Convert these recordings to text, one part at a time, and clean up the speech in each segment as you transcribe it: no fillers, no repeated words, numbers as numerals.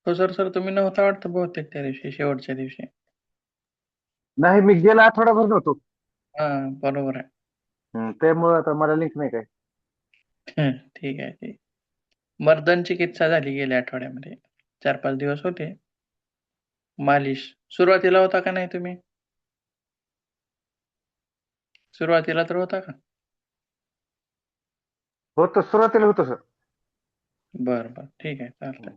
हो सर तुम्ही नव्हता वाटतं बहुतेक त्या दिवशी शेवटच्या दिवशी. नाही, मी गेला आठवडाभर नव्हतो. हा, बरोबर आहे. त्यामुळे आता मला लिंक नाही काय. ठीक आहे ठीक. मर्दन चिकित्सा झाली गेल्या आठवड्यामध्ये. 4-5 दिवस होते. मालिश सुरुवातीला होता का नाही तुम्ही? सुरुवातीला तर होता का? होतं, सुरुवातीला होतं सर. बरं ठीक आहे, चालतंय.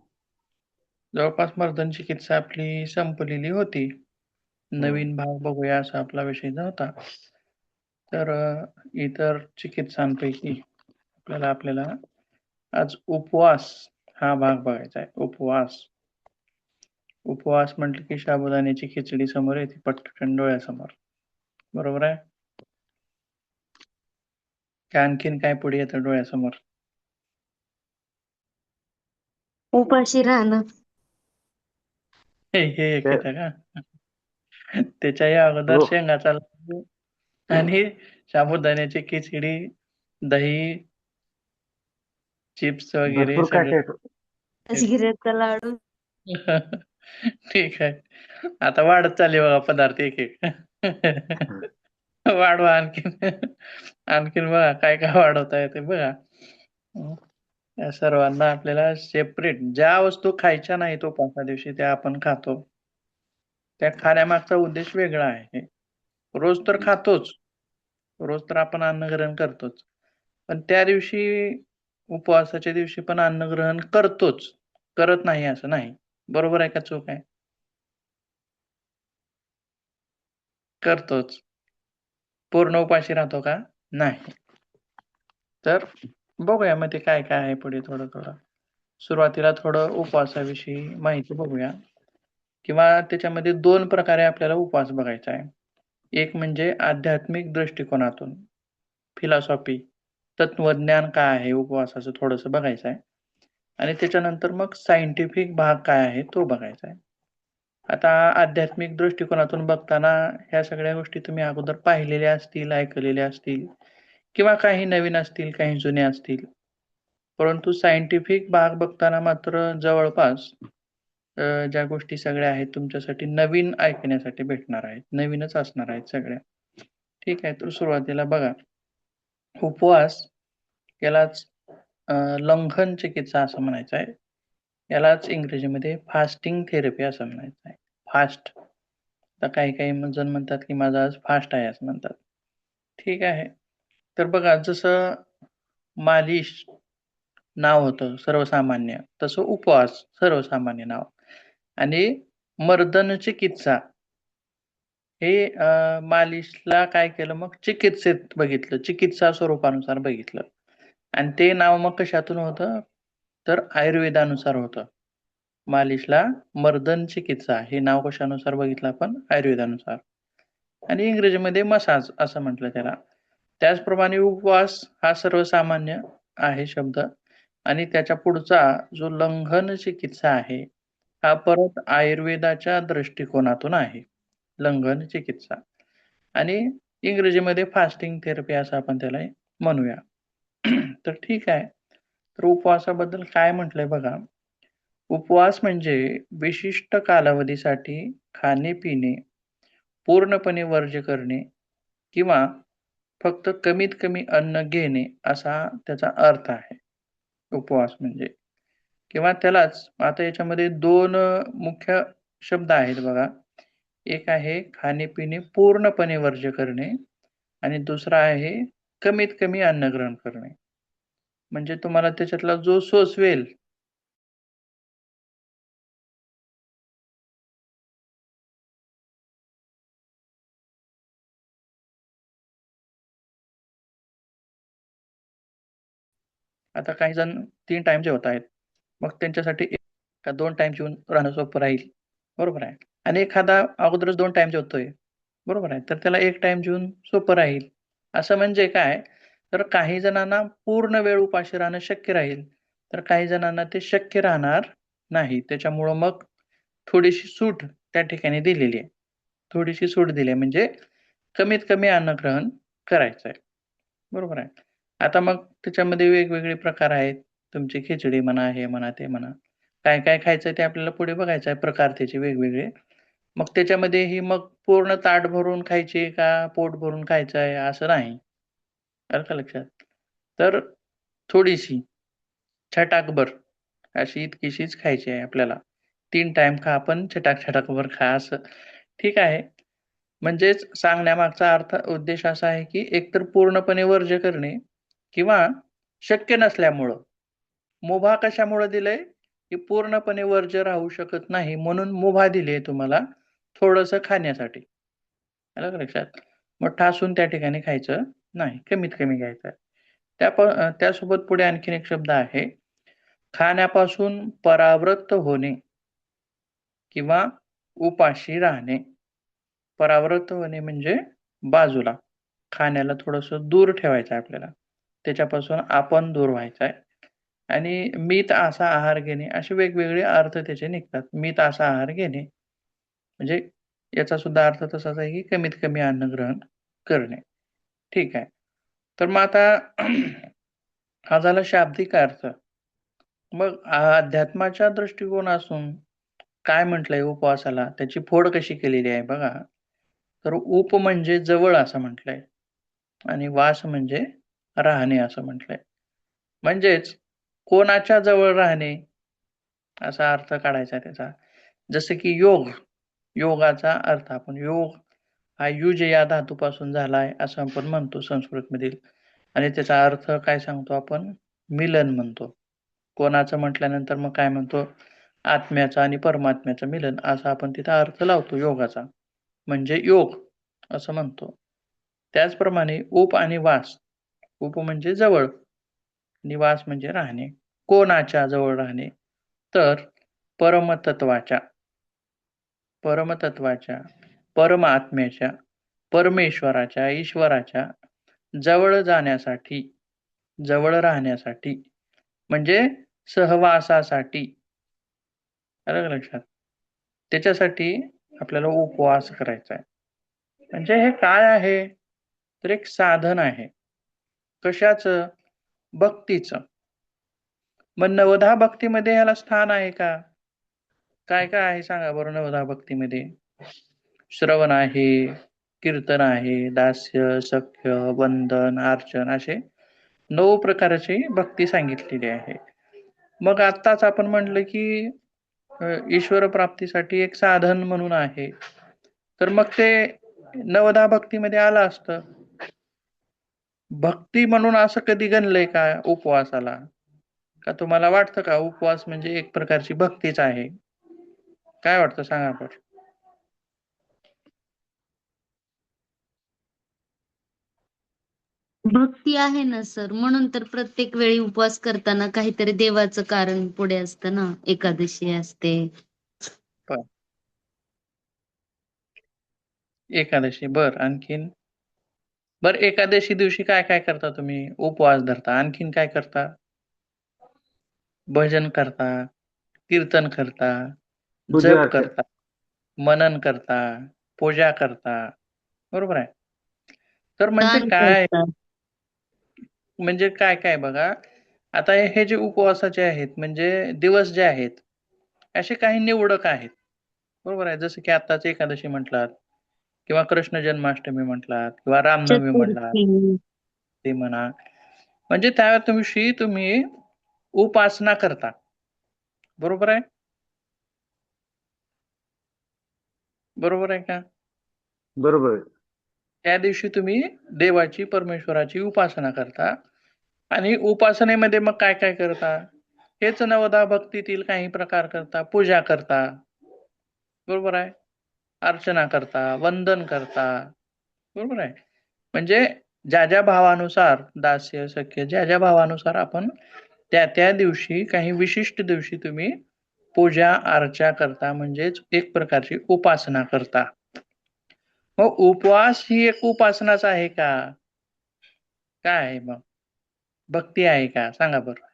जवळपास मर्दन चिकित्सा आपली संपलेली होती. हम्म. नवीन भाग बघूया असा आपला विषय नव्हता. तर इतर चिकित्सांपैकी आपल्याला आज उपवास हा भाग बघायचा आहे. उपवास म्हटलं की साबुदाण्याची खिचडी समोर येते पटकन डोळ्यासमोर. बरोबर आहे? की आणखीन काय पुढे येतं डोळ्यासमोर? उपाशी राहणं. हे एक ते येतं का? त्याच्याही अगोदर रो शेंगाचा लाडू आणि साबुदाण्याची खिचडी, दही, चिप्स वगैरे भरपूर काय सगळं काय. येतं. राजगिऱ्याचा लाडू. ठीक आहे. आता वाढत चालले बघा पदार्थ एक एक. वाढवा आणखीन. आणखीन बघा काय काय वाढवता येते बघा. हं. या सर्वांना आपल्याला सेपरेट ज्या वस्तू खायच्या नाहीत उपवासा दिवशी त्या आपण खातो. त्या खाण्यामागचा उद्देश वेगळा आहे. रोज तर खातोच. रोज तर आपण अन्नग्रहण करतोच. पण त्या दिवशी उपवासाच्या दिवशी पण अन्नग्रहण करतोच. करत नाही असं नाही. बरोबर आहे का चूक आहे? करतोच. पूर्ण उपाशी राहतो का? नाही. तर बघूया मग ते काय आहे पुढे थोडं. सुरुवातीला थोडं उपवासाविषयी माहिती बघूया किंवा त्याच्यामध्ये 2 प्रकारे आपल्याला उपवास बघायचा आहे. एक म्हणजे आध्यात्मिक दृष्टिकोनातून, फिलॉसॉफी, तत्वज्ञान काय आहे उपवासाचं थोडंसं बघायचं आहे आणि त्याच्यानंतर मग सायंटिफिक भाग काय आहे तो बघायचा आहे. आता आध्यात्मिक दृष्टिकोनातून बघताना ह्या सगळ्या गोष्टी तुम्ही अगोदर पाहिलेल्या असतील, ऐकलेल्या असतील किंवा काही नवीन असतील, काही जुन्या असतील. परंतु सायंटिफिक भाग बघताना मात्र जवळपास ज्या गोष्टी सगळ्या आहेत तुमच्यासाठी नवीन ऐकण्यासाठी भेटणार आहेत. नवीनच असणार आहेत सगळ्या. ठीक आहे. तर सुरुवातीला बघा, उपवास यालाच लंघन चिकित्सा असं म्हणायचं आहे. यालाच इंग्रजीमध्ये फास्टिंग थेरपी असं म्हणायचं आहे. फास्ट. आता काही जण म्हणतात, की माझं आज फास्ट आहे असं म्हणतात. ठीक आहे. तर बघा जसं मालिश नाव होतं सर्वसामान्य, तसं उपवास सर्वसामान्य नाव आणि मर्दन चिकित्सा हे मालिशला काय केलं मग चिकित्सेत बघितलं, चिकित्सा स्वरूपानुसार बघितलं आणि ते नाव मग कशातून होतं, तर आयुर्वेदानुसार होतं. मालिशला मर्दन चिकित्सा हे नाव कशानुसार बघितलं आपण? आयुर्वेदानुसार आणि इंग्रजीमध्ये मसाज असं म्हटलं त्याला. त्याचप्रमाणे उपवास हा सर्वसामान्य आहे शब्द आणि त्याच्या पुढचा जो लंघन चिकित्सा आहे, हा परत आयुर्वेदाच्या दृष्टिकोनातून आहे. लंघन चिकित्सा आणि इंग्रजीमध्ये फास्टिंग थेरपी असं आपण त्याला म्हणूया. तर ठीक आहे. तर उपवासाबद्दल काय म्हटलंय बघा. उपवास म्हणजे विशिष्ट कालावधीसाठी खाणे-पिणे पूर्णपणे वर्ज्य करणे किंवा फक्त कमीत कमी अन्न घेणे असा त्याचा अर्थ आहे. उपवास म्हणजे किंवा त्यालाच आता याच्यामध्ये 2 मुख्य शब्द आहेत बघा. एक आहे खाणे-पिणे पूर्णपणे वर्ज्य करणे आणि दुसरा आहे कमीत कमी अन्न ग्रहण करणे. म्हणजे तुम्हाला त्याच्यातला जो सोसवेल आता काही जण 3 टाईम जेवत आहेत. मग त्यांच्यासाठी 1 का 2 टाईम जेवून राहणं सोपं राहील. बरोबर आहे. आणि एखादा अगोदरच 2 टाईम जेवतोय. बरोबर आहे. तर त्याला 1 टाईम जेवून सोपं राहील. असं म्हणजे काय? तर काही जणांना पूर्ण वेळ उपाशी राहणं शक्य राहील. तर काही जणांना ते शक्य राहणार नाही. त्याच्यामुळं मग थोडीशी सूट त्या ठिकाणी दिलेली आहे. थोडीशी सूट दिली आहे म्हणजे कमीत कमी अन्नग्रहण करायचं आहे. बरोबर आहे. आता मग त्याच्यामध्ये वेगवेगळे प्रकार आहेत. तुमची खिचडी म्हणा, हे म्हणा, ते म्हणा. काय काय खायचं ते आपल्याला पुढे बघायचं आहे, प्रकार त्याचे वेगवेगळे. मग त्याच्यामध्येही मग पूर्ण ताट भरून खायचे का पोट भरून खायचं आहे असं नाही. आलं का लक्षात? तर थोडीशी छटाकभर अशी इतकीशीच खायची आहे आपल्याला. 3 टाईम खा, पण छटाक-छटाकभर खा असं. ठीक आहे. म्हणजेच सांगण्यामागचा उद्देश असा आहे, की एकतर पूर्णपणे वर्ज्य करणे किंवा शक्य नसल्यामुळं. मुभा कशामुळं दिलंय? की पूर्णपणे वर्ज्य राहू शकत नाही म्हणून मुभा दिली आहे तुम्हाला थोडंसं खाण्यासाठी. आलं का लक्षात? मग ठासून त्या ठिकाणी खायचं नाही. कमीत कमी घ्यायचं. त्यासोबत पुढे आणखीन एक शब्द आहे. खाण्यापासून परावृत्त होणे किंवा उपाशी राहणे. परावृत्त होणे म्हणजे बाजूला. खाण्याला थोडंसं दूर ठेवायचं आहे आपल्याला. त्याच्यापासून आपण दूर व्हायचं आहे. आणि मित असा आहार घेणे असे वेगवेगळे अर्थ त्याचे निघतात. मित असा आहार घेणे म्हणजे याचा सुद्धा अर्थ तसाच आहे, की कमीत कमी अन्न ग्रहण करणे. ठीक आहे. तर मग आता हा झाला शाब्दिक अर्थ. मग अध्यात्माच्या दृष्टिकोनातून काय म्हटलंय उपवासाला? त्याची फोड कशी केलेली आहे बघा. तर उप म्हणजे जवळ असं म्हटलंय आणि वास म्हणजे राहणे असं म्हटलंय. म्हणजेच कोणाच्या जवळ राहणे असा अर्थ काढायचा त्याचा. जसं की योग, योगाचा अर्थ आपण योग हा युज या धातूपासून झाला आहे असं आपण म्हणतो संस्कृतमधील आणि त्याचा अर्थ काय सांगतो आपण? मिलन म्हणतो. कोणाचं म्हटल्यानंतर मग काय म्हणतो? आत्म्याचं आणि परमात्म्याचं मिलन असा आपण तिथं अर्थ लावतो योगाचा. म्हणजे योग असं म्हणतो. त्याचप्रमाणे उप आणि वास. उप म्हणजे जवळ, निवास म्हणजे राहणे. कोणाच्या जवळ राहणे? तर परमतत्वाच्या, परमतत्वाच्या, परमात्म्याच्या, परमेश्वराच्या, ईश्वराच्या जवळ जाण्यासाठी, जवळ राहण्यासाठी म्हणजे सहवासासाठी. आलं का लक्षात? त्याच्यासाठी आपल्याला उपवास करायचा आहे. म्हणजे हे काय आहे? तर एक साधन आहे. कशाचं? भक्तीचं. मग नवधा भक्तीमध्ये ह्याला स्थान आहे का? काय काय आहे सांगा बरं नवधा भक्तीमध्ये? श्रवण आहे, कीर्तन आहे, दास्य, सख्य, वंदन, अर्चन असे 9 प्रकारची भक्ती सांगितलेली आहे. मग आत्ताच आपण म्हटलं की ईश्वर प्राप्तीसाठी एक साधन म्हणून आहे. तर मग ते नवधा भक्तीमध्ये आलं असतं. भक्ती म्हणून असं कधी गणलंय का उपवासाला? का तुम्हाला वाटतं का उपवास म्हणजे एक प्रकारची भक्तीच आहे? काय वाटतं सांगा बरं? भक्ती आहे ना सर, म्हणून तर प्रत्येक वेळी उपवास करताना काहीतरी देवाचं कारण पुढे असतं ना. एकादशी असते. बरं. एकादशी. बरं आणखीन? बरं एकादशी दिवशी काय काय करता तुम्ही? उपवास धरता. आणखीन काय करता? भजन करता, कीर्तन करता, पूजा जप अर्चा. करता, मनन करता, पूजा करता. बरोबर आहे. तर म्हणजे दान काय? करतात. म्हणजे काय काय बघा, आता हे जे उपवासाचे आहेत म्हणजे दिवस जे आहेत, असे काही निवडक आहेत. बरोबर आहे. जसं की आत्ताच एकादशी म्हटलात किंवा कृष्ण जन्माष्टमी म्हटलात किंवा रामनवमी म्हटलात, चतुर्थी. ते म्हणा. म्हणजे त्या दिवशी तुम्ही उपासना करता. बरोबर आहे? बरोबर आहे का? बरोबर आहे. त्या दिवशी तुम्ही देवाची, परमेश्वराची उपासना करता आणि उपासनेमध्ये मग काय काय करता? हेच नवधा भक्तीतील काही प्रकार करता, पूजा करता. बरोबर आहे. अर्चना करता, वंदन करता. बरोबर आहे. म्हणजे ज्या भावानुसार दास्य, सख्य ज्या भावानुसार आपण त्या दिवशी काही विशिष्ट दिवशी तुम्ही पूजा अर्चा करता म्हणजेच एक प्रकारची उपासना करता. मग उपवास ही एक उपासनाच आहे का? काय आहे मग? भक्ती आहे का? सांगा बरं?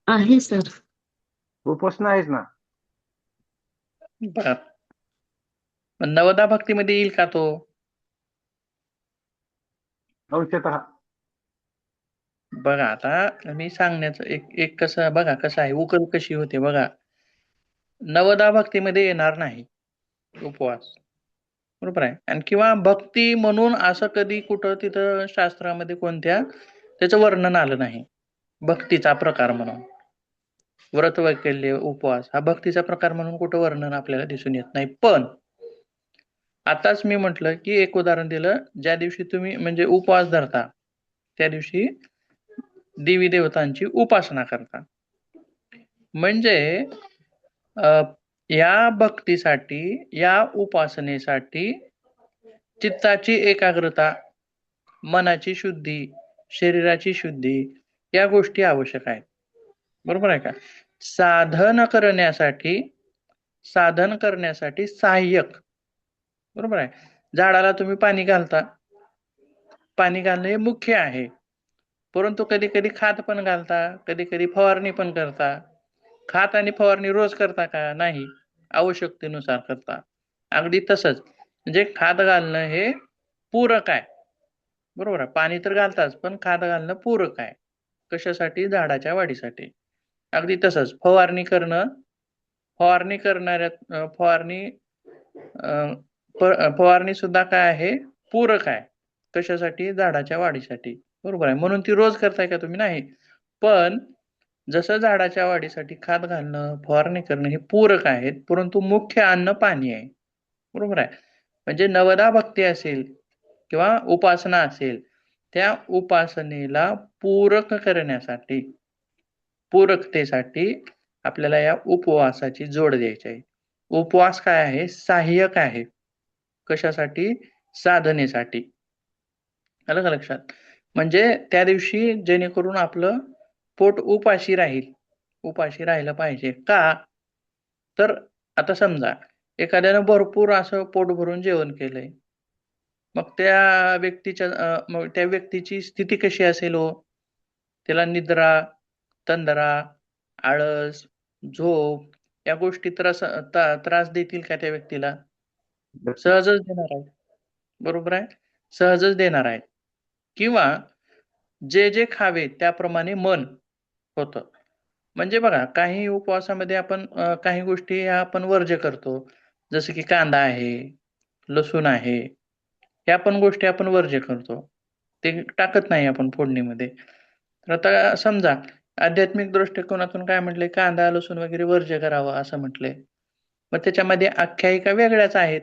आहे सर. उपासना आहेच ना. बरं. मग नवदा भक्तीमध्ये येईल का तो? अंशतः. बघा आता मी सांगण्याचं एक एक कसं बघा कसं आहे उकल कशी होते बघा. नवदा भक्तीमध्ये येणार नाही उपवास. बरोबर आहे. आणि किंवा भक्ती म्हणून असं कधी कुठं तिथं शास्त्रामध्ये कोणत्या त्याचं वर्णन आलं नाही. भक्तीचा प्रकार म्हणून. व्रत वैकल्य, उपवास हा भक्तीचा प्रकार म्हणून कुठं वर्णन आपल्याला दिसून येत नाही. पण आताच मी म्हटलं, की एक उदाहरण दिलं, ज्या दिवशी तुम्ही म्हणजे उपवास धरता, त्या दिवशी देवी-देवतांची उपासना करता. म्हणजे अ, या भक्तीसाठी, या उपासनेसाठी चित्ताची एकाग्रता, मनाची शुद्धी, शरीराची शुद्धी या गोष्टी आवश्यक आहेत. बरोबर आहे का? साधन करण्यासाठी साधन करण्यासाठी सहाय्यक बरोबर आहे. झाडाला तुम्ही पाणी घालता. पाणी घालणं हे मुख्य आहे. परंतु कधी-कधी खत पण घालता, कधी-कधी फवारणी पण करता. खत आणि फवारणी रोज करता का? नाही. आवश्यकतेनुसार करता. अगदी तसंच म्हणजे खत घालणं हे पूरक आहे. बरोबर आहे. पाणी तर घालताच, पण खत घालणं पूरक आहे. कशासाठी? झाडाच्या वाढीसाठी. अगदी तसंच फवारणी करणं, फवारणी करणाऱ्या फवारणी फवारणी सुद्धा काय आहे? पूरक आहे. कशासाठी? झाडाच्या वाढीसाठी. बरोबर आहे. म्हणून ती रोज करताय का तुम्ही? नाही. पण जसं झाडाच्या वाढीसाठी खत घालणं, फवारणी करणं हे पूरक आहेत, परंतु मुख्य अन्न पाणी आहे. बरोबर आहे. म्हणजे नवदा भक्ती असेल किंवा उपासना असेल, त्या उपासनेला पूरक करण्यासाठी, पूरकतेसाठी आपल्याला या उपवासाची जोड द्यायची आहे. उपवास काय आहे? सहाय्यक आहे. कशासाठी? साधनेसाठी. आलं का लक्षात? म्हणजे त्या दिवशी जेणेकरून आपलं पोट उपाशी राहील. उपाशी राहिलं पाहिजे. का? तर आता समजा एखाद्यानं भरपूर असं पोट भरून जेवण केलंय. मग मग त्या व्यक्तीची स्थिती कशी असेल हो? त्याला निद्रा, तंद्रा, आळस, झोप या गोष्टी त्रास देतील का त्या व्यक्तीला? सहजच देणार आहेत. बरोबर आहे? सहजच देणार आहेत. किंवा जे खावे त्याप्रमाणे मन होतं. म्हणजे बघा काही उपवासामध्ये आपण काही गोष्टी ह्या आपण वर्ज्य करतो. जसं की कांदा आहे, लसूण आहे. ह्या पण गोष्टी आपण वर्ज्य करतो. ते टाकत नाही आपण फोडणीमध्ये. तर आता समजा आध्यात्मिक दृष्टिकोनातून काय म्हटलंय, कांदा, लसूण वगैरे वर्ज्य करावं असं म्हटलंय. मग त्याच्यामध्ये आख्यायिका वेगळ्याच आहेत.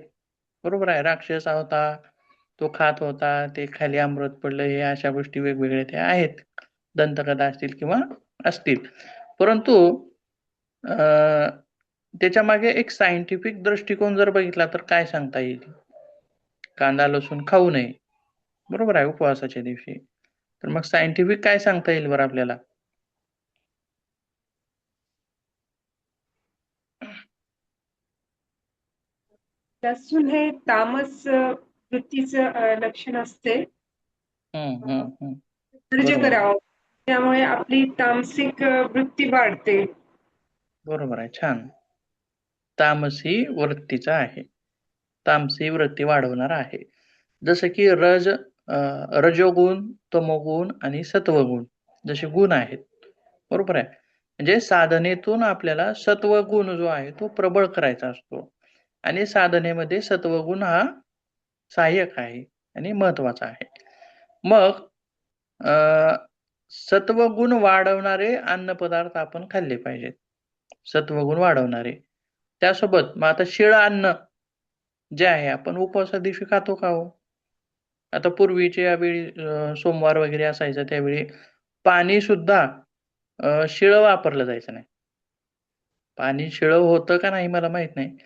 बरोबर आहे. राक्षस होता, तो खात होता, ते खाली अमृत पडलं, हे अशा गोष्टी वेगवेगळ्या त्या आहेत. दंतकथा असतील किंवा असतील. परंतु अ, त्याच्यामागे एक सायंटिफिक दृष्टिकोन जर बघितला तर काय सांगता येईल? कांदा, लसूण खाऊ नये. बरोबर आहे उपवासाच्या दिवशी. तर मग सायंटिफिक काय सांगता येईल बरं आपल्याला? लसूण हे तामस वृत्तीचं लक्षण असते. हं, हं, हं. वर्ज्य बरोबर आहे. करावं. त्यामुळे आपली तामसिक वृत्ती वाढते. बरोबर आहे. छान. तामसी वृत्तीचा आहे. तामसी वृत्ती वाढवणारा आहे. जसं की रजोगुण, तमोगुण आणि सत्वगुण जसे गुण आहेत. बरोबर आहे. म्हणजे साधनेतून आपल्याला सत्वगुण जो आहे तो प्रबळ करायचा असतो आणि साधनेमध्ये सत्वगुण हा सहाय्यक आहे आणि महत्वाचा आहे. मग अ, सत्वगुण वाढवणारे अन्नपदार्थ आपण खाल्ले पाहिजेत. सत्वगुण वाढवणारे. त्यासोबत मग आता शिळं अन्न जे आहे आपण उपवासा दिवशी खातो का हो? आता पूर्वीच्या वेळी सोमवार वगैरे असायचा त्यावेळी पाणी सुद्धा शिळं वापरलं जायचं नाही. पाणी शिळं होतं का नाही मला माहीत नाही.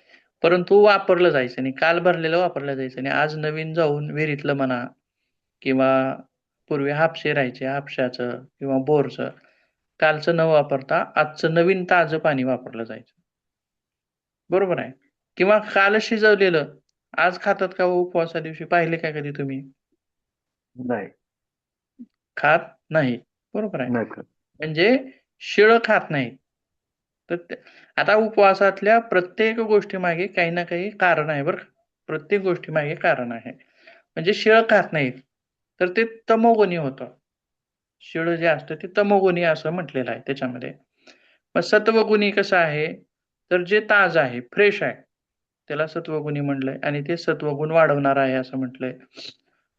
परंतु वापरलं जायचं नाही. काल भरलेलं वापरलं जायचं नाही. आज नवीन जाऊन विहिरीतलं म्हणा किंवा पूर्वी हापसे राहायचे, हापशाचं किंवा बोरचं. कालचं न वापरता आजचं नवीन ताजं पाणी वापरलं जायचं. बरोबर आहे. किंवा काल शिजवलेलं आज खातात का हो उपवासा दिवशी? पाहिले का कधी तुम्ही? नाही, खात नाही. बरोबर आहे. नाही खात. म्हणजे शिळं खात नाही. तर आता उपवासातल्या प्रत्येक गोष्टीमागे काही ना काही कारण आहे बरं का. प्रत्येक गोष्टीमागे कारण आहे. म्हणजे शिळं खात नाहीत. तर ते तमोगुणी होतं. शिळ जे असतं ते तमोगुणी असं म्हटलेलं आहे त्याच्यामध्ये. मग सत्वगुणी कसं आहे, तर जे ताजं आहे, फ्रेश आहे, त्याला सत्वगुणी म्हटलंय आणि ते सत्वगुण वाढवणार आहे असं म्हटलंय.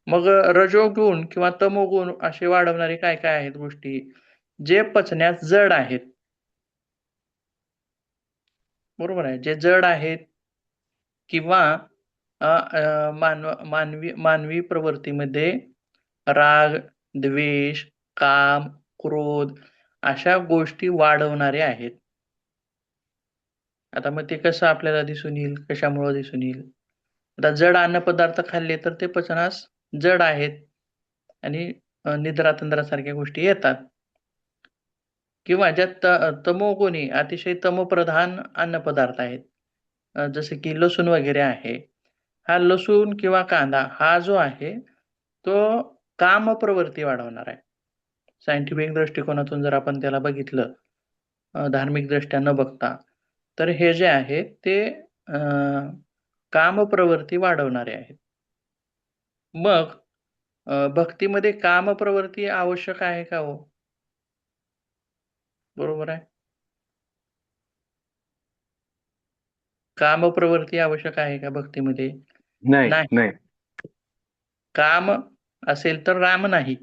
मग रजोगुण किंवा तमोगुण असे वाढवणारे काय काय आहेत गोष्टी, जे पचण्यास जड आहेत. बरोबर आहे. जे जड आहेत किंवा मानवी प्रवृत्तीमध्ये राग, द्वेष, काम, क्रोध अशा गोष्टी वाढवणारे आहेत. आता मग ते कसं आपल्याला दिसून येईल, कशामुळे दिसून येईल? आता जड अन्नपदार्थ खाल्ले तर ते पचनास जड आहेत आणि निद्रा तंद्रासारख्या गोष्टी येतात. किंवा ज्या तमोगुणी अतिशय तमोप्रधान अन्नपदार्थ आहेत. जसे की लसूण वगैरे आहे. हा लसूण किंवा कांदा हा जो आहे, तो कामप्रवृत्ती वाढवणार आहे. सायंटिफिक दृष्टिकोनातून जर आपण त्याला बघितलं, धार्मिक दृष्ट्या न बघता, तर हे जे आहे ते अ, कामप्रवृत्ती वाढवणारे आहेत. मग भक्तीमध्ये कामप्रवृत्ती आवश्यक आहे का हो? बरोबर आहे. कामप्रवृत्ती आवश्यक आहे का भक्तीमध्ये? नाही नाही. नाही. काम असेल तर राम नाही.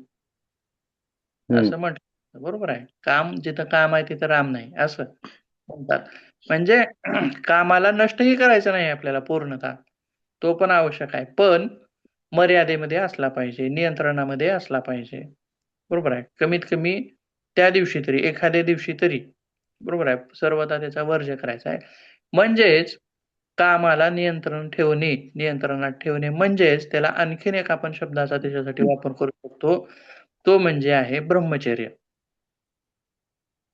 हम्म. असं म्हटलं. बरोबर आहे. काम जिथं काम आहे तिथं राम नाही असं म्हणतात. म्हणजे कामाला नष्टही करायचं नाही आपल्याला पूर्णतः. तो पण आवश्यक आहे. पण मर्यादेमध्ये असला पाहिजे, नियंत्रणामध्ये असला पाहिजे. बरोबर आहे. कमीत कमी त्या दिवशी तरी, एखाद्या दिवशी तरी, बरोबर आहे. सर्वथा त्याचा वर्ज्य करायचा आहे. म्हणजेच कामाला नियंत्रणात ठेवणे म्हणजेच त्याला आणखीन एक आपण शब्दाचा त्याच्यासाठी वापर करू शकतो. तो म्हणजे आहे ब्रह्मचर्य.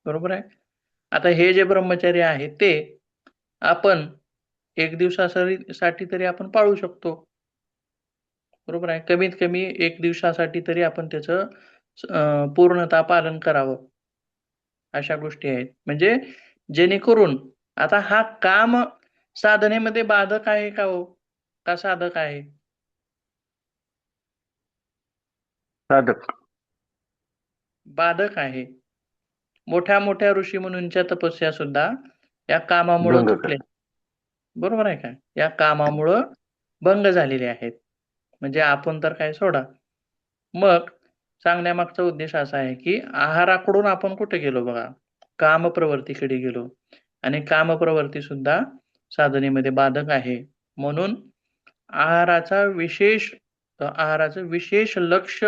बरोबर आहे. आता हे जे ब्रह्मचर्य आहे ते आपण 1 दिवसासाठी तरी आपण पाळू शकतो. बरोबर आहे. कमीत कमी 1 दिवसासाठी तरी आपण त्याचं पूर्णतः पालन करावं. अशा गोष्टी आहेत. म्हणजे जेणेकरून आता हा काम साधनेमध्ये बाधक आहे का हो? का साधक आहे? साधक. बाधक आहे. मोठ्या-मोठ्या ऋषीमुनींच्या तपस्या सुद्धा या कामामुळं भंग तुटल्या. कर. बरोबर आहे का? या कामामुळं भंग झालेले आहेत. म्हणजे आपण तर काय सोडा. मग सांगण्यामागचा उद्देश असा आहे, की आहाराकडून आपण कुठे गेलो बघा? कामप्रवृत्तीकडे गेलो आणि कामप्रवृत्ती सुद्धा साधनेमध्ये बाधक आहे. म्हणून आहाराचं विशेष लक्ष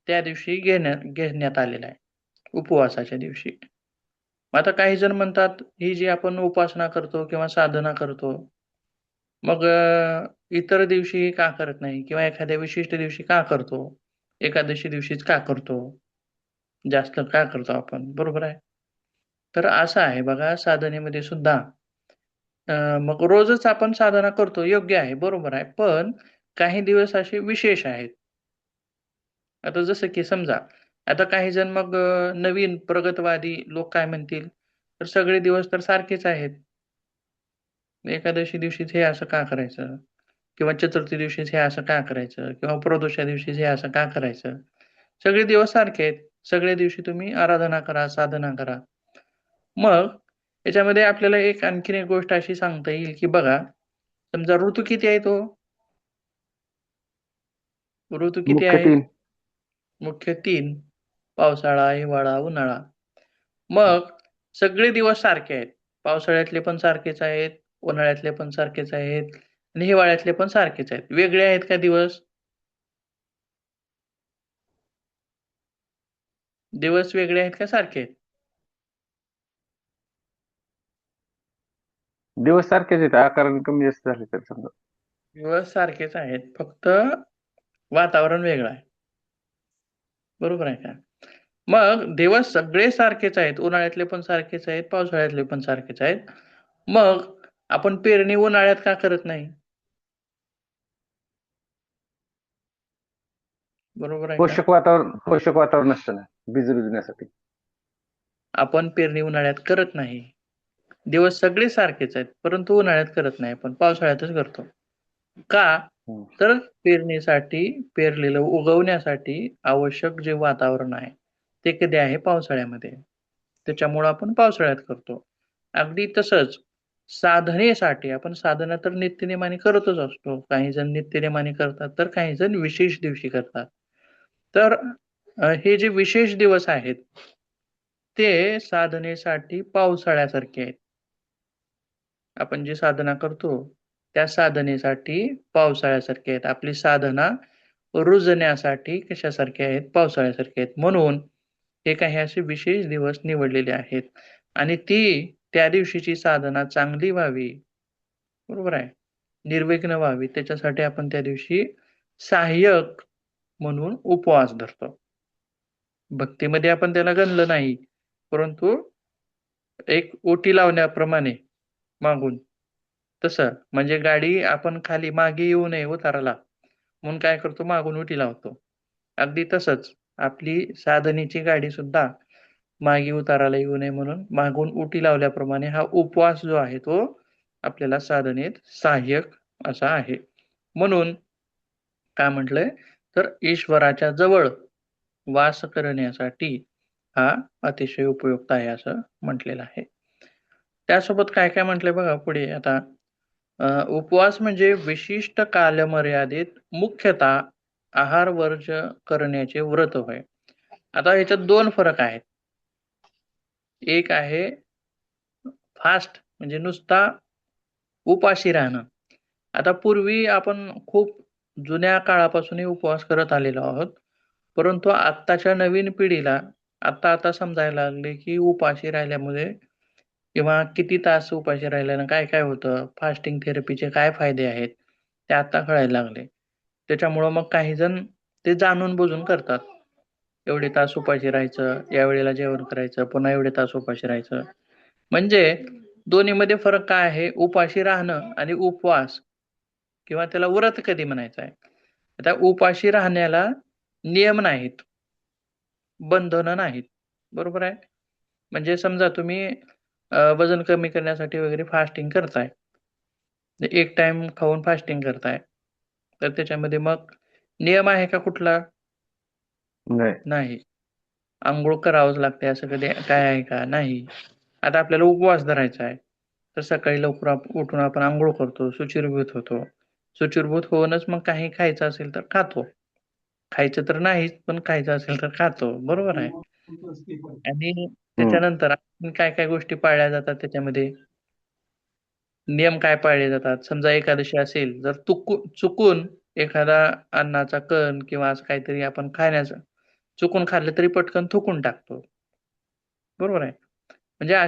त्या दिवशी घेण्यात आलेलं आहे, उपवासाच्या दिवशी. मग आता काही जण म्हणतात, ही जी आपण उपासना करतो किंवा साधना करतो, मग इतर दिवशी का करत नाही? किंवा एखाद्या विशिष्ट दिवशी का करतो? एकादशी दिवशीच का करतो? जास्त का करतो आपण? बरोबर आहे. तर असं आहे बघा साधनेमध्ये सुद्धा मग रोजच आपण साधना करतो, योग्य आहे, बरोबर आहे. पण काही दिवस असे विशेष आहेत. आता जसं की समजा, आता काही जण मग नवीन प्रगतवादी लोक काय म्हणतील, तर सगळे दिवस तर सारखेच आहेत. एकादशी दिवशीच हे असं का करायचं? किंवा चतुर्थी दिवशीच हे असं का करायचं? किंवा प्रदोषा दिवशीच हे असं का करायचं? सगळे दिवस सारखे आहेत. सगळ्या दिवशी तुम्ही आराधना करा, साधना करा. मग याच्यामध्ये आपल्याला एक आणखीन एक गोष्ट अशी सांगता येईल, की बघा, समजा ऋतू किती आहेत ओ? ऋतू किती मुख्य आहेत? 3. मुख्य 3 पावसाळा, हिवाळा, उन्हाळा. मग सगळे दिवस सारखे आहेत. पावसाळ्यातले पण सारखेच आहेत, उन्हाळ्यातले पण सारखेच आहेत आणि हिवाळ्यातले पण सारखेच आहेत. वेगळे आहेत का दिवस? दिवस वेगळे आहेत का सारखे आहेत? दिवस सारखेच आहेत, आकाराने कमी जास्त झाले तर समजा. दिवस सारखेच आहेत. फक्त वातावरण वेगळं आहे. बरोबर आहे का? मग दिवस सगळे सारखेच आहेत. उन्हाळ्यातले पण सारखेच आहेत, पावसाळ्यातले पण सारखेच आहेत. मग आपण पेरणी उन्हाळ्यात का करत नाही? बरोबर आहे का? पोषक वातावरण असतं ना बीज रुजण्यासाठी. आपण पेरणी उन्हाळ्यात करत नाही. दिवस सगळे सारखेच आहेत, परंतु उन्हाळ्यात करत नाही आपण, पावसाळ्यातच करतो. का? हम्म. तर पेरणीसाठी, पेरलेलं उगवण्यासाठी आवश्यक जे वातावरण आहे, ते कधी आहे पावसाळ्यामध्ये. त्याच्यामुळं आपण पावसाळ्यात करतो. अगदी तसंच साधनेसाठी आपण साधना तर नित्यनेमाने करतच असतो. काही जण नित्यनेमाने करतात, तर काही जण विशेष दिवशी करतात. तर हे जे विशेष दिवस आहेत, ते साधनेसाठी पावसाळ्यासारखे आहेत. आपण जी साधना करतो, त्या साधनेसाठी पावसाळ्यासारखे आहेत. आपली साधना रुजण्यासाठी कशासारखे आहेत? पावसाळ्यासारखे आहेत. म्हणून हे काही असे विशेष दिवस निवडलेले आहेत आणि त्या दिवशीची साधना चांगली व्हावी, बरोबर आहे. निर्विघ्न व्हावी त्याच्यासाठी आपण त्या दिवशी सहाय्यक म्हणून उपवास धरतो. भक्तीमध्ये आपण त्याला गणलं नाही, परंतु एक ओटी लावण्याप्रमाणे मागून तसं म्हणजे गाडी आपण खाली मागे येऊ नये उताराला म्हणून काय करतो मागून उटी लावतो. अगदी तसंच आपली साधनेची गाडी सुद्धा मागे उताराला येऊ नये म्हणून मागून उटी लावल्याप्रमाणे हा उपवास जो आहे तो आपल्याला साधनेत सहाय्यक असा आहे. म्हणून काय म्हटलंय तर ईश्वराच्या जवळ वास करण्यासाठी हा अतिशय उपयुक्त आहे असं म्हटलेलं आहे. त्यासोबत काय काय म्हटलंय बघा पुढे आता उपवास म्हणजे विशिष्ट कालमर्यादेत मुख्यतः आहार वर्ज्य करण्याचे व्रत होय. आता ह्याच्यात 2 फरक आहेत. एक आहे फास्ट म्हणजे नुसता उपाशी राहणं. आता पूर्वी आपण खूप जुन्या काळापासूनही उपवास करत आलेलो आहोत. परंतु आत्ताच्या नवीन पिढीला आता समजायला लागले, की उपाशी राहिल्यामुळे किंवा किती तास उपाशी राहिल्यानं काय-काय होतं, फास्टिंग थेरपीचे काय फायदे आहेत, ते आता कळायला लागले. त्याच्यामुळं मग काही जण ते जाणून-बुजून करतात. एवढे तास उपाशी राहायचं, या वेळेला जेवण करायचं, पुन्हा एवढे तास उपाशी राहायचं. म्हणजे दोन्हीमध्ये फरक काय आहे? उपाशी राहणं आणि उपवास किंवा त्याला व्रत कधी म्हणायचं आहे. आता उपाशी राहण्याला नियम नाहीत, बंधनं नाहीत. बरोबर आहे? म्हणजे समजा तुम्ही वजन कमी करण्यासाठी वगैरे फास्टिंग करताय. एक टाईम खाऊन फास्टिंग करताय. तर त्याच्यामध्ये मग नियम आहे का कुठला? नाही. नाही. अंघोळ करावंच लागते असं कधी काय आहे का? नाही. आता आपल्याला उपवास धरायचा आहे. तर सकाळी लवकर उठून आपण अंघोळ करतो, शुचिर्भूत होतो. शुचिर्भूत होऊनच मग काही खायचं असेल तर खातो. खायचं तर नाहीच, पण खायचं असेल तर खातो. बरोबर आहे. आणि हम्म. त्याच्यानंतर आणखीन काय-काय गोष्टी पाळल्या जातात त्याच्यामध्ये? नियम काय पाळले जातात? समजा एकादशी असेल, जर चुकून एखादा अन्नाचा कण किंवा असं काहीतरी आपण खाण्याचं चुकून खाल्लं तरी पटकन थुंकून टाकतो. बरोबर आहे. म्हणजे हम्म.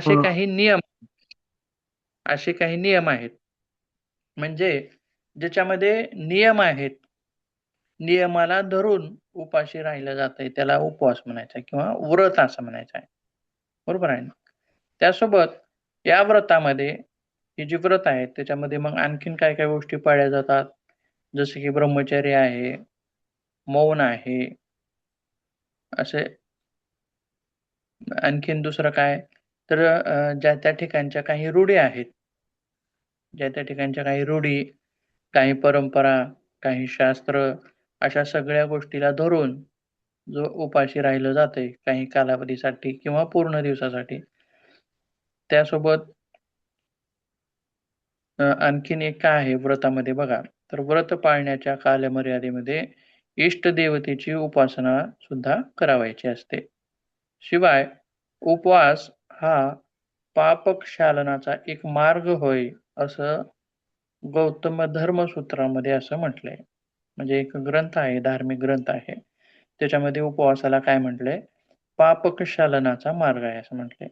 असे काही नियम आहेत. म्हणजे ज्याच्यामध्ये नियम आहेत. नियमाला धरून उपाशी राहिलं जातंय. त्याला उपवास म्हणायचा आहे किंवा व्रत असं म्हणायचं आहे. बरोबर आहे ना? त्यासोबत या व्रतामध्ये ही जी व्रत आहेत त्याच्यामध्ये मग आणखीन काय-काय गोष्टी पाळल्या जातात. जसं की ब्रह्मचर्य आहे, मौन आहे, असे आणखीन दुसरं काय तर ज्या त्या ठिकाणच्या काही रूढी आहेत. ज्या त्या ठिकाणच्या काही रूढी, काही परंपरा, काही शास्त्र अशा सगळ्या गोष्टीला धरून जो उपाशी राहिलं जातंय काही कालावधीसाठी किंवा पूर्ण दिवसासाठी. त्यासोबत आणखीन एक काय आहे व्रतामध्ये बघा, तर व्रत पाळण्याच्या कालमर्यादेमध्ये इष्टदेवतेची उपासना सुद्धा करावयाची असते. शिवाय उपवास हा पापक्षालनाचा एक मार्ग होय, असं गौतम धर्मसूत्रामध्ये असं म्हटलंय. म्हणजे एक ग्रंथ आहे, धार्मिक ग्रंथ आहे. त्याच्यामध्ये उपवासाला काय म्हटलंय? पापक्षालनाचा मार्ग आहे असं म्हटलंय.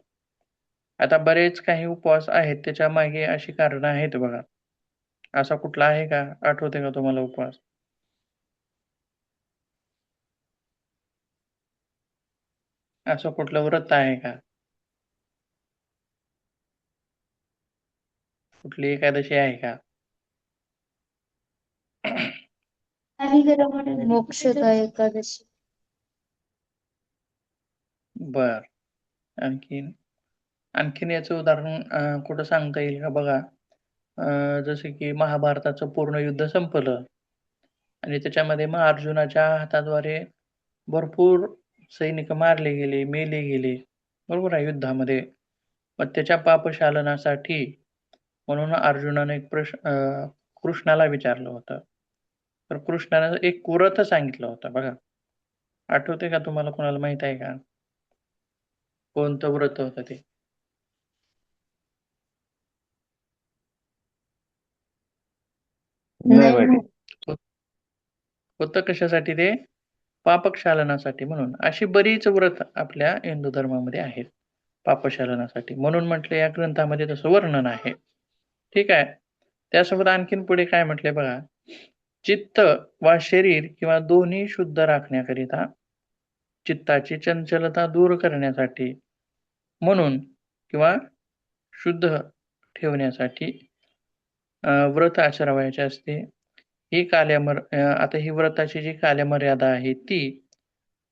आता बरेच काही उपवास आहेत, त्याच्या मागे अशी कारणं आहेत बघा. असा कुठला आहे का? आठवतंय का तुम्हाला उपवास? असं कुठलं व्रत आहे का? कुठली एकादशी आहे का? मोक्षदा एकादशी. बरं. आणखीन? आणखीन याचं उदाहरण कुठं सांगता येईल का बघा? जसं की महाभारताचं पूर्ण युद्ध संपलं आणि त्याच्यामध्ये मग अर्जुनाच्या हाताद्वारे भरपूर सैनिक मारले गेले, मेले गेले, बरोबर आहे, युद्धामध्ये. मग त्याच्या पापशालनासाठी म्हणून अर्जुनाने एक कृष्णाला विचारलं होतं. तर कृष्णानं एक व्रत सांगितलं होतं बघा. आठवते का तुम्हाला, कोणाला माहित आहे का? कोणतं व्रत होतं ते? नाही नाही माहिती. होतं कशासाठी ते? पापक्षालनासाठी. म्हणून अशी बरीच व्रत आपल्या हिंदू धर्मामध्ये आहेत पापशालनासाठी. म्हणून म्हटले या ग्रंथामध्ये तसं वर्णन आहे. ठीक आहे. त्यासोबत आणखीन पुढे काय म्हटले बघा. चित्त वा शरीर किंवा दोन्ही शुद्ध राखण्याकरिता, चित्ताची चंचलता दूर करण्यासाठी म्हणून किंवा शुद्ध ठेवण्यासाठी व्रत आचरावयाचे असते. ही आता ही व्रताची जी कालमर्यादा आहे ती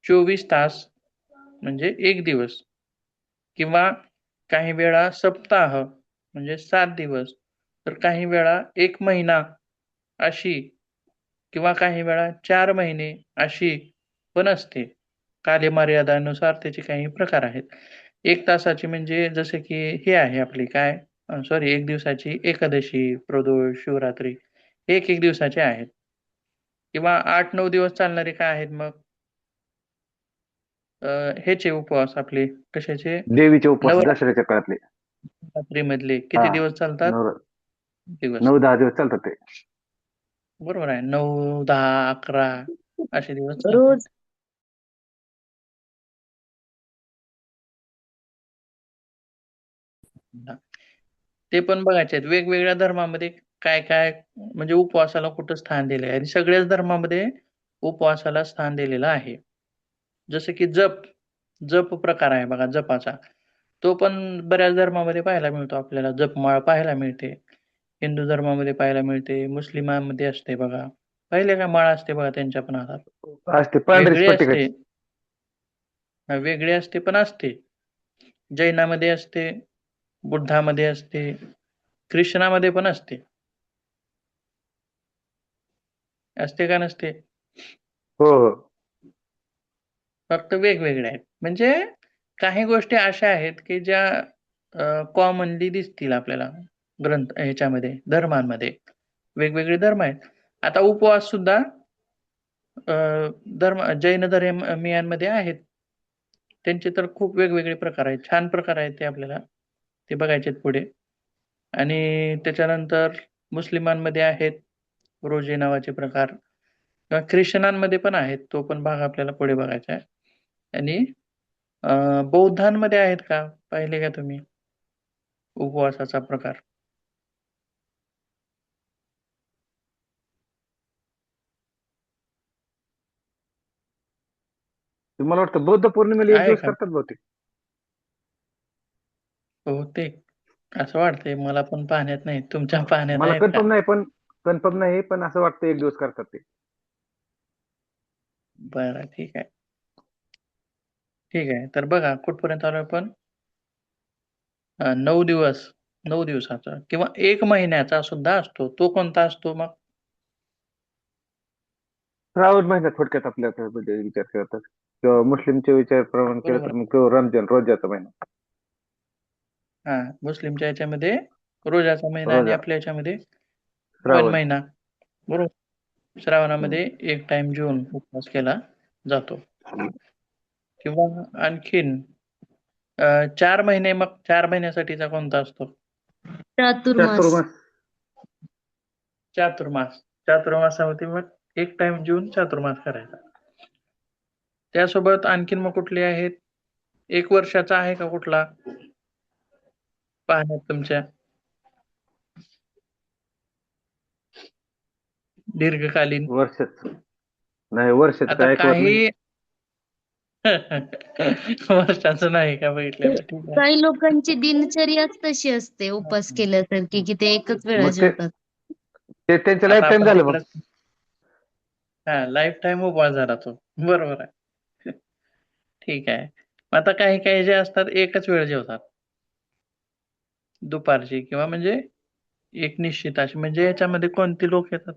24 तास म्हणजे 1 दिवस किंवा काही वेळा सप्ताह म्हणजे 7 दिवस, तर काही वेळा 1 महिना अशी, किंवा काही वेळा 4 महिने अशी पण असते. कालमर्यादानुसार त्याचे काही प्रकार आहेत. 1 तासाची म्हणजे जसे की हे आहे आपली काय, 1 दिवसाची एकादशी, प्रदोष, शिवरात्री हे 1 दिवसाचे आहेत. किंवा 8-9 दिवस चालणारे काय आहेत मग? ह्याचे उपवास आपले कशाचे? देवीचे उपवास नवरात्री दसऱ्याच्या काळातले. मधले हा किती दिवस चालतात? दिवस. 9-10 दिवस चालतात ते. बरोबर आहे. 9, 10, 11 असे दिवस चालतात. रोज ते पण बघायचे आहेत. वेगवेगळ्या धर्मामध्ये काय-काय म्हणजे उपवासाला कुठं स्थान दिलंय आणि सगळ्याच धर्मामध्ये उपवासाला स्थान दिलेलं आहे. जसं की जप प्रकार आहे बघा जपाचा. तो पण बऱ्याच धर्मामध्ये पाहायला मिळतो आपल्याला. जपमाळ पाहायला मिळते. हिंदू धर्मामध्ये पाहायला मिळते. मुस्लिमांमध्ये असते बघा. पाहिले का माळ असते बघा त्यांच्या पण हातात. असते पांढरी वेगळी असते. स्फटिकाची. वेगळी असते पण असते. जैनामध्ये असते, बुद्धामध्ये असते, ख्रिश्चनामध्ये पण असते. असते का नसते? हो हो. फक्त वेगवेगळ्या आहेत. म्हणजे काही गोष्टी अशा आहेत, की ज्या कॉमनली दिसतील आपल्याला ह्याच्यामध्ये, धर्मांमध्ये. वेगवेगळे धर्म आहेत. आता उपवास सुद्धा जैन धर्मियांमध्ये आहेत. त्यांचे तर खूप वेगवेगळे प्रकार आहेत. छान प्रकार आहेत ते आपल्याला. ते बघायचे आहेत पुढे. आणि त्याच्यानंतर मुस्लिमांमध्ये आहेत रोजे नावाचे प्रकार, किंवा ख्रिश्चनांमध्ये पण आहेत. तो पण भाग आपल्याला पुढे बघायचा आहे. आणि बौद्धांमध्ये आहेत का? पाहिले का तुम्ही उपवासाचा प्रकार? मला वाटतं बौद्ध पौर्णिमेला 1 आहे दिवस का? करतात बहुतेक. बहुतेक असं वाटतंय. मला पण पाहण्यात नाही. तुमच्या पाहण्यात मला आहेत का? कन्फर्म नाही, पण असं वाटतं 1 दिवस करतात ते. बरं, ठीक आहे. ठीक आहे. तर बघा कुठपर्यंत आलोय आपण? 9 दिवस, 9 दिवसाचा किंवा 1 महिन्याचा सुद्धा असतो. तो कोणता असतो मग? श्रावण महिन्यात थोडक्यात आपल्याकडे विचार करतात, किंवा मुस्लिमच्या विचाराप्रमाणे केलं बरोबर. तर मग तो रमजान रोजाचा महिना. हां, मुस्लिमच्या ह्याच्यामध्ये रोजाचा महिना आणि रोजा आपल्या ह्याच्यामध्ये श्रावण श्रावण. महिना. बरोबर. श्रावणामध्ये 1 टाइम जेवून उपवास केला जातो. किंवा आणखीन 4 महिने, मग 4 महिन्यासाठीचा कोणता असतो? चातुर्मास. चातुर्मास. चातुर्मास. चातुर्मासामध्ये मग 1 टाइम जेवून चातुर्मास करायचा. त्यासोबत आणखीन मग कुठले आहेत? 1 वर्षाचा आहे का कुठला? पाहण्यात तुमच्या? दीर्घकालीन. वर्षाच नाही, वर्षाच आता काय ऐकवत नाही. काही वर्षाचं नाही का बघितलेलं? ठीक आहे. काही लोकांची दिनचर्याच तशी असते उपवास केल्यासारखी, की ते एकच वेळा मग ते जेवतात. त्यांचं लाईफ आता टाइम आपण झालं तिकडं, मग. लाईफ टाईम उपवास झाला तो. बरोबर आहे. ठीक आहे. आता काही जे असतात एकच वेळ जेवतात. दुपारची किंवा म्हणजे एक निश्चित अशी, म्हणजे याच्यामध्ये कोणती लोक येतात?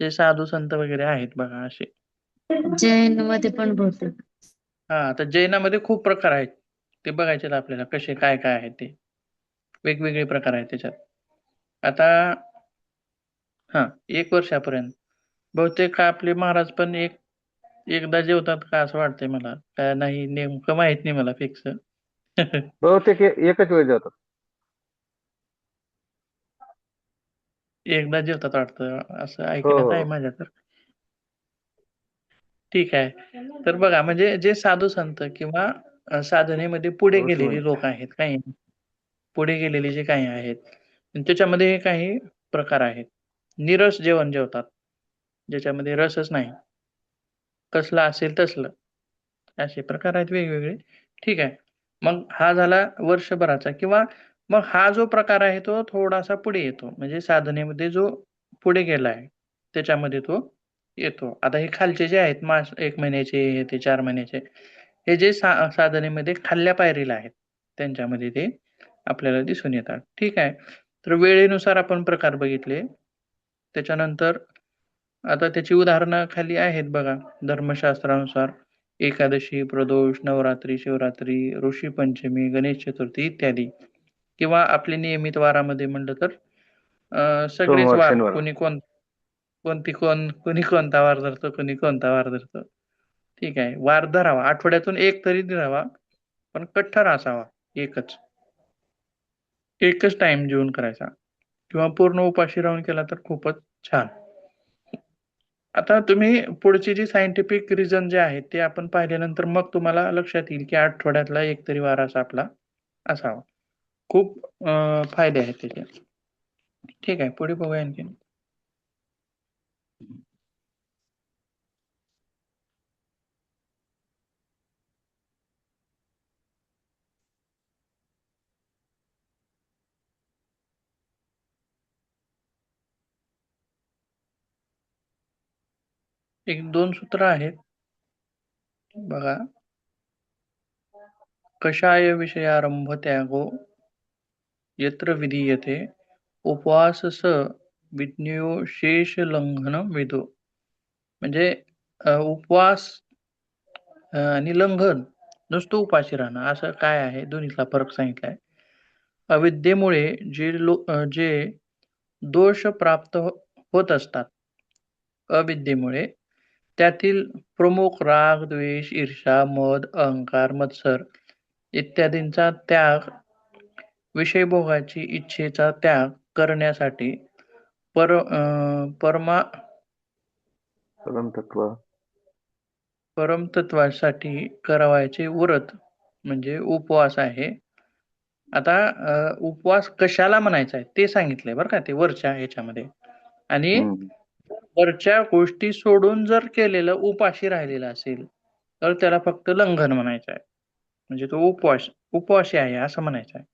जे साधू संत वगैरे आहेत बघा असे. जैन मध्ये पण बहुतेक. हा आता जैनामध्ये खूप प्रकार आहेत. ते बघायचे आहेत आपल्याला कसे काय काय आहेत ते. वेगवेगळे प्रकार आहेत त्याच्यात. आता हा 1 वर्षापर्यंत बहुतेक आपले महाराज पण एकदा जेवतात का असं वाटतंय मला. काय नाही नेमकं माहित नाही मला फिक्स. बहुतेक एकच वेळ जातात. एकदा जेवतात वाटतं असं हो ऐकण्यात आहे हो माझ्या तर. ठीक आहे. तर बघा म्हणजे जे साधू संत किंवा साधनेमध्ये पुढे ऋषी गेलेली मुनी. लोक आहेत काही पुढे गेलेले जे काही आहेत आणि त्याच्यामध्ये काही प्रकार आहेत. निरस जेवण जेवतात. ज्याच्यामध्ये रसच नाही. कसलं असेल तसलं. असे प्रकार आहेत वेगवेगळे. ठीक आहे. मग हा झाला वर्षभराचा किंवा मग हा जो प्रकार आहे तो थोडासा पुढे येतो. म्हणजे साधनेमध्ये जो पुढे गेला आहे, त्याच्यामध्ये तो येतो. आता हे खालचे जे आहेत 1 महिन्याचे, हे ते 4 महिन्याचे, हे जे साधनेमध्ये खालच्या पायरीला आहेत, त्यांच्यामध्ये ते आपल्याला दिसून येतात. ठीक आहे. तर वेळेनुसार आपण प्रकार बघितले. त्याच्यानंतर आता त्याची उदाहरणं खाली आहेत बघा. धर्मशास्त्रानुसार एकादशी, प्रदोष, नवरात्री, शिवरात्री, ऋषी पंचमी, गणेश चतुर्थी इत्यादी किंवा आपले नियमित वारामध्ये म्हटलं तर सगळेच सोमवार वार शनिवार. कोणी कोणता वार धरतं, कोणी कोणता वार धरतं. ठीक आहे. वार धरावा. आठवड्यातून 1 तरी धरावा. पण कठ्ठर असावा. एकच. एकच टाईम जेवून करायचा किंवा पूर्ण उपाशी राहून केला तर खूपच छान. आता तुम्ही पुढची जी सायंटिफिक रिझन जे आहे ते आपण पाहिल्यानंतर मग तुम्हाला लक्षात येईल की आठवड्यातला 1 तरी वार असा आपला असावा. खूप फायदे आहेत त्याचे. ठीक आहे. पुढे बघूया आणखीन. 1-2 सूत्र आहेत. बघा. कषाय विषयारंभ त्यागो यत्र विधीयते उपवासस विज्ञेयो शेष लंघन विदो. म्हणजे उपवास आणि लंघन नुसतं उपाशी राहणं असं काय आहे दोन्हीतला फरक सांगितलाय. अविद्येमुळे जे दोष प्राप्त होत असतात अविद्येमुळे त्यातील प्रमुख राग, द्वेष, ईर्ष्या, मद, अहंकार, मत्सर इत्यादींचा त्याग, विषयभोगाची इच्छेचा त्याग करण्यासाठी परमा परमतत्व. परमतत्वासाठी करावयाचे व्रत म्हणजे उपवास आहे. आता उपवास कशाला म्हणायचा आहे ते सांगितलंय बरं का ते वरच्या ह्याच्यामध्ये. आणि हम्म. वरच्या गोष्टी सोडून जर केलेलं उपाशी राहिलेलं असेल, तर त्याला फक्त लंघन म्हणायचं आहे. म्हणजे तो उपवासी आहे असं म्हणायचं आहे.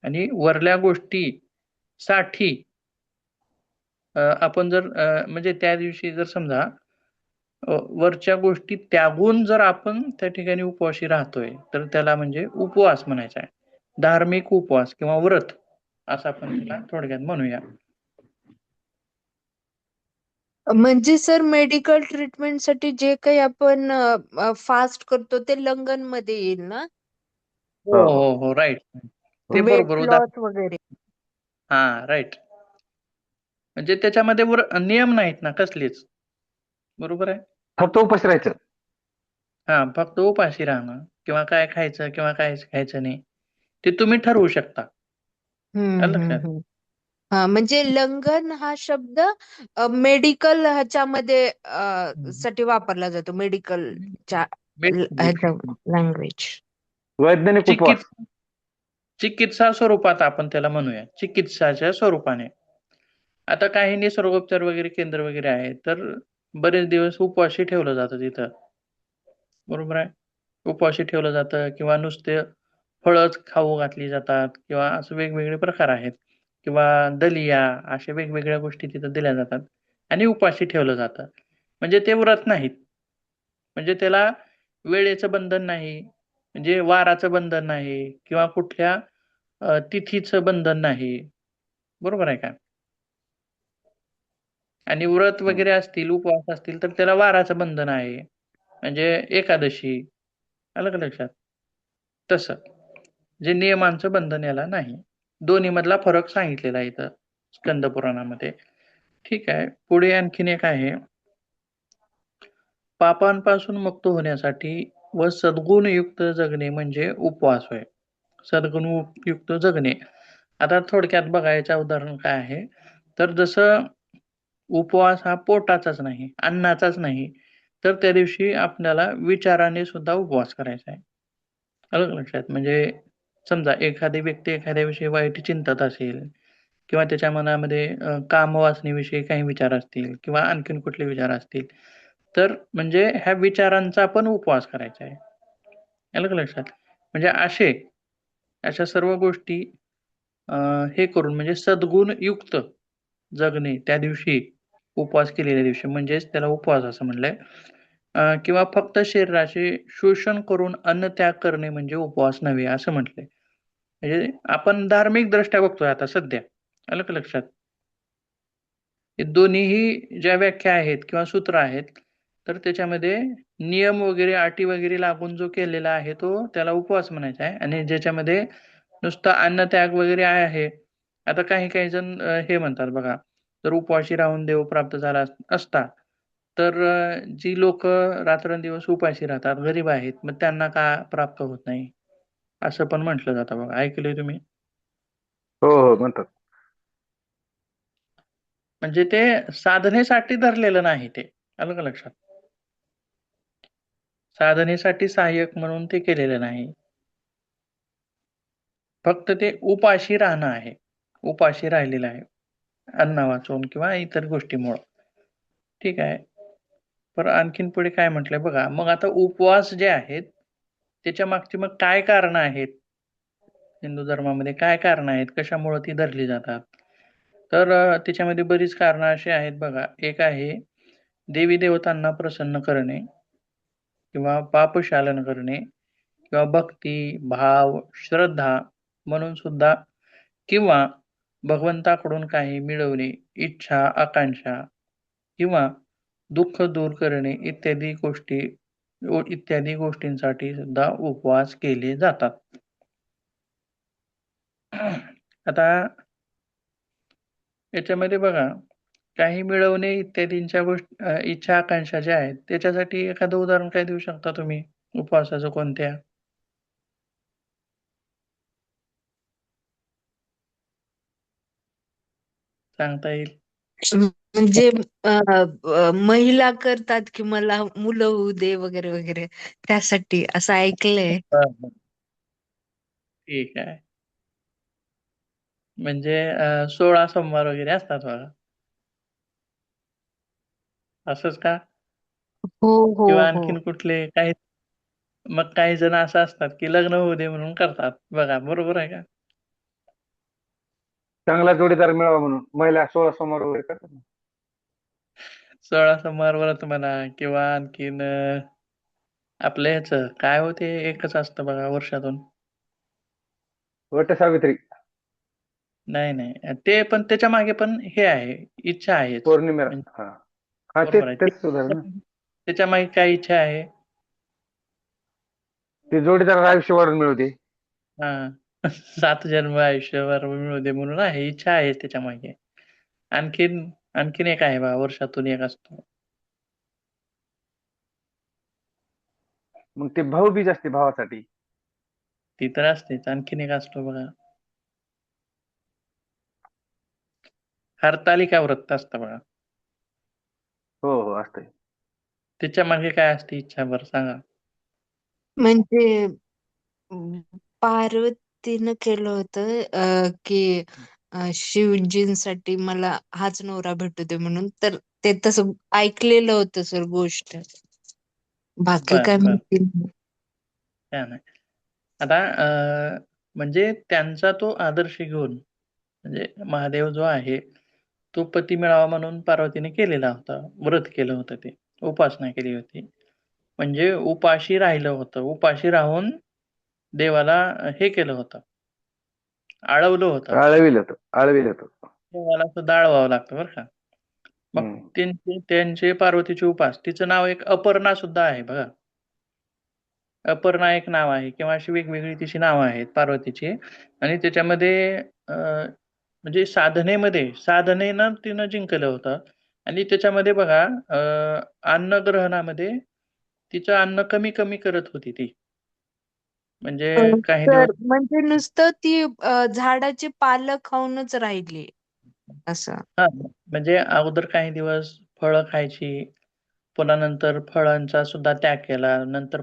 आणि वरल्या गोष्टीसाठी आपण जर म्हणजे त्या दिवशी जर समजा वरच्या गोष्टी त्यागून जर आपण त्या ठिकाणी उपवासी राहतोय, तर त्याला म्हणजे उपवास म्हणायचा आहे. धार्मिक उपवास किंवा व्रत असं आपण त्याला थोडक्यात म्हणूया. म्हणजे सर मेडिकल ट्रीटमेंटसाठी जे काही आपण फास्ट करतो ते लंघन मध्ये येईल ना? हो, हो हो हो, हो. राइट. ते वेट बरोबर लॉस वगैरे. हां, राइट. म्हणजे त्याच्यामध्ये नियम नाहीत ना कसलेच. बरोबर आहे? फक्त उपाशी राहायचं. हां, फक्त उपाशी राहणं किंवा काय खायचं किंवा काय खायचं नाही. ते तुम्ही ठरवू शकता. आलं लक्षात? हा म्हणजे लंघन हा शब्द मेडिकल ह्याच्यामध्ये साठी वापरला जातो मेडिकलच्या ह्याच्या लँग्वेज. वैज्ञानिक उपवास. चिकित्सा स्वरूपात आपण त्याला म्हणूया. चिकित्साच्या स्वरूपाने. आता काही निसर्गोपचार वगैरे केंद्र वगैरे आहे, तर बरेच दिवस उपवाशी ठेवलं जातं तिथं. बरोबर आहे? उपवाशी ठेवलं जातं किंवा नुसते फळंच खाऊ घातली जातात किंवा असं वेगवेगळे प्रकार आहेत किंवा दलिया अशा वेगवेगळ्या गोष्टी तिथं दिल्या जातात आणि उपाशी ठेवलं जातं. म्हणजे ते व्रत नाहीत. म्हणजे त्याला वेळेचं बंधन नाही, म्हणजे वाराचं बंधन नाही किंवा कुठल्या तिथीचं बंधन नाही. बरोबर आहे का? आणि व्रत हम्म. वगैरे असतील, उपवास असतील, तर त्याला वाराचं बंधन आहे. म्हणजे एकादशी आलं का लक्षात? तसं जे नियमांचं बंधन याला नाही. दोन्ही मधला फरक सांगितलेला आहे इथं स्कंद पुराणामध्ये. ठीक आहे. पुढे आणखीन एक आहे. पापांपासून मुक्त होण्यासाठी व सद्गुणयुक्त जगणे म्हणजे उपवास होय. सद्गुणयुक्त जगणे. आता थोडक्यात बघायचं उदाहरण काय आहे, तर जसं उपवास हा पोटाचाच नाही, अन्नाचाच नाही, तर त्या दिवशी आपल्याला विचाराने सुद्धा उपवास करायचा आहे. आलं का लक्षात? म्हणजे समजा एखादी व्यक्ती एखाद्याविषयी वाईट चिंतत असेल किंवा त्याच्या मनामध्ये कामवासनेविषयी काही विचार असतील किंवा आणखीन कुठले विचार असतील, तर म्हणजे ह्या विचारांचा पण उपवास करायचा आहे. आलं का लक्षात? म्हणजे अशा सर्व गोष्टी अ, हे करून म्हणजे सद्गुणयुक्त जगणे त्या दिवशी, उपवास केलेल्या दिवशी म्हणजेच त्याला उपवास असं म्हटलंय. किंवा फक्त शरीराचे शोषण करून अन्न त्याग करणे म्हणजे उपवास नव्हे असं म्हटलंय. म्हणजे आपण धार्मिकदृष्ट्या बघतोय आता सध्या. आलं का लक्षात? हे दोन्हीही ज्या व्याख्या आहेत किंवा सूत्र आहेत, तर त्याच्यामध्ये नियम वगैरे, अटी वगैरे लागून जो केलेला आहे, तो त्याला उपवास म्हणायचा आहे आणि ज्याच्यामध्ये नुसतं अन्नत्याग वगैरे आहे. आता काही-काही जण हे म्हणतात बघा, जर उपवाशी राहून देव प्राप्त झाला असता, तर जी लोकं रात्रंदिवस उपाशी राहतात, गरीब आहेत, मग त्यांना का प्राप्त होत नाही? असं पण म्हटलं जातं बघा. ऐकलंय तुम्ही? हो हो म्हणतात. म्हणजे ते साधनेसाठी धरलेलं नाही ते. आलं का लक्षात? साधनेसाठी सहाय्यक म्हणून ते केलेलं नाही. फक्त ते उपाशी राहणं आहे. उपाशी राहिलेलं आहे. अन्न वाचून किंवा इतर गोष्टीमुळं. ठीक आहे. पण आणखीन पुढे काय म्हटलंय बघा. मग आता उपवास जे आहेत, त्याच्या मागची मग काय कारणं आहेत? हिंदू धर्मामध्ये काय कारणं आहेत? कशामुळं ती धरली जातात? तर त्याच्यामध्ये बरीच कारणं अशी आहेत बघा. एक आहे देवी-देवतांना प्रसन्न करणे किंवा पापशालन करणे किंवा भक्ती, भाव, श्रद्धा म्हणून सुद्धा किंवा भगवंताकडून काही मिळवणे, इच्छा, आकांक्षा किंवा दुःख दूर करणे इत्यादी गोष्टींसाठी सुद्धा उपवास केले जातात. आता याच्यामध्ये बघा, काही मिळवणे इत्यादींच्या इच्छा, आकांक्षा ज्या आहेत, त्याच्यासाठी एखादं उदाहरण काय देऊ शकता तुम्ही उपवासाचं कोणत्या? सांगता येईल? म्हणजे महिला करतात की मला मुलं होऊ दे वगैरे वगैरे त्यासाठी असं ऐकलंय. बरं, बरं. ठीक आहे. म्हणजे 16 सोमवार वगैरे असतात बघा. असंच का? हो हो किंवा हो. आणखीन कुठले काही मग काही जण असं असतात, की लग्न होऊ दे म्हणून करतात. बघा बरोबर आहे का? चांगला जोडीदार मिळावा म्हणून महिला 16 सोमवार वगैरे करतात ना. 16 सोमवार व्रत म्हणा किंवा आणखीन आपलं ह्याचं काय हो ते एकच असतं बघा वर्षातून. वट सावित्री नाही, नाही. ते पण त्याच्या मागे पण हे आहे, इच्छा आहेच. पौर्णिमेला. म्हणजे हा हा बरोबर तेच आहे. तेच उदाहरण ना. त्याच्या मागे काय इच्छा आहे? ते जोडीदाराला आयुष्य वाढून मिळू दे. हां. 7 जन्म आयुष्यभर मिळू दे म्हणून आहे. इच्छा आहे त्याच्या मागे. आणखीन आणखीन एक आहे बघा वर्षातून एक असतो. मग ते भाऊबीज असते भावासाठी. ती तर असतेच. आणखीन एक असतो बघा. हरतालिका व्रत असतं बघा. हो हो असतंय. त्याच्या मागे काय असते इच्छा बरं सांगा? म्हणजे पार्वतीनं केलं होतं की शिवजींसाठी मला हाच नवरा भेटू दे म्हणून, तर ते तसं ऐकलेलं होतं सर गोष्ट. बाकी काय बरं, बरं. माहिती नाही. छान आहे. आता म्हणजे त्यांचा तो आदर्श घेऊन म्हणजे महादेव जो आहे, तो पती मिळावा म्हणून पार्वतीने केलेला होता. व्रत केलं होतं ते. उपासना केली होती. म्हणजे उपाशी राहिलं होतं. उपाशी राहून देवाला हे केलं होतं, आळवलं होतं. आळविलं होतं. देवाला सुद्धा आळवावं लागतं बरं का. मग हम्म. त्यांचे त्यांचे पार्वतीचे उपास. तिचं नाव एक अपर्णा सुद्धा आहे बघा. अपर्णा एक नाव आहे किंवा अशी वेगवेगळी तिची नावं आहेत पार्वतीची. आणि त्याच्यामध्ये म्हणजे साधनेनं तिनं जिंकलं होतं. आणि त्याच्यामध्ये बघा अन्नग्रहणामध्ये तिचं अन्न कमी कमी करत होती ती. म्हणजे काही दिवस तर म्हणजे नुसतं ती झाडाची पालं खाऊनच राहिली असं. हा म्हणजे अगोदर काही दिवस फळं खायची, पुन्हा नंतर फळांचा सुद्धा त्याग केला, नंतर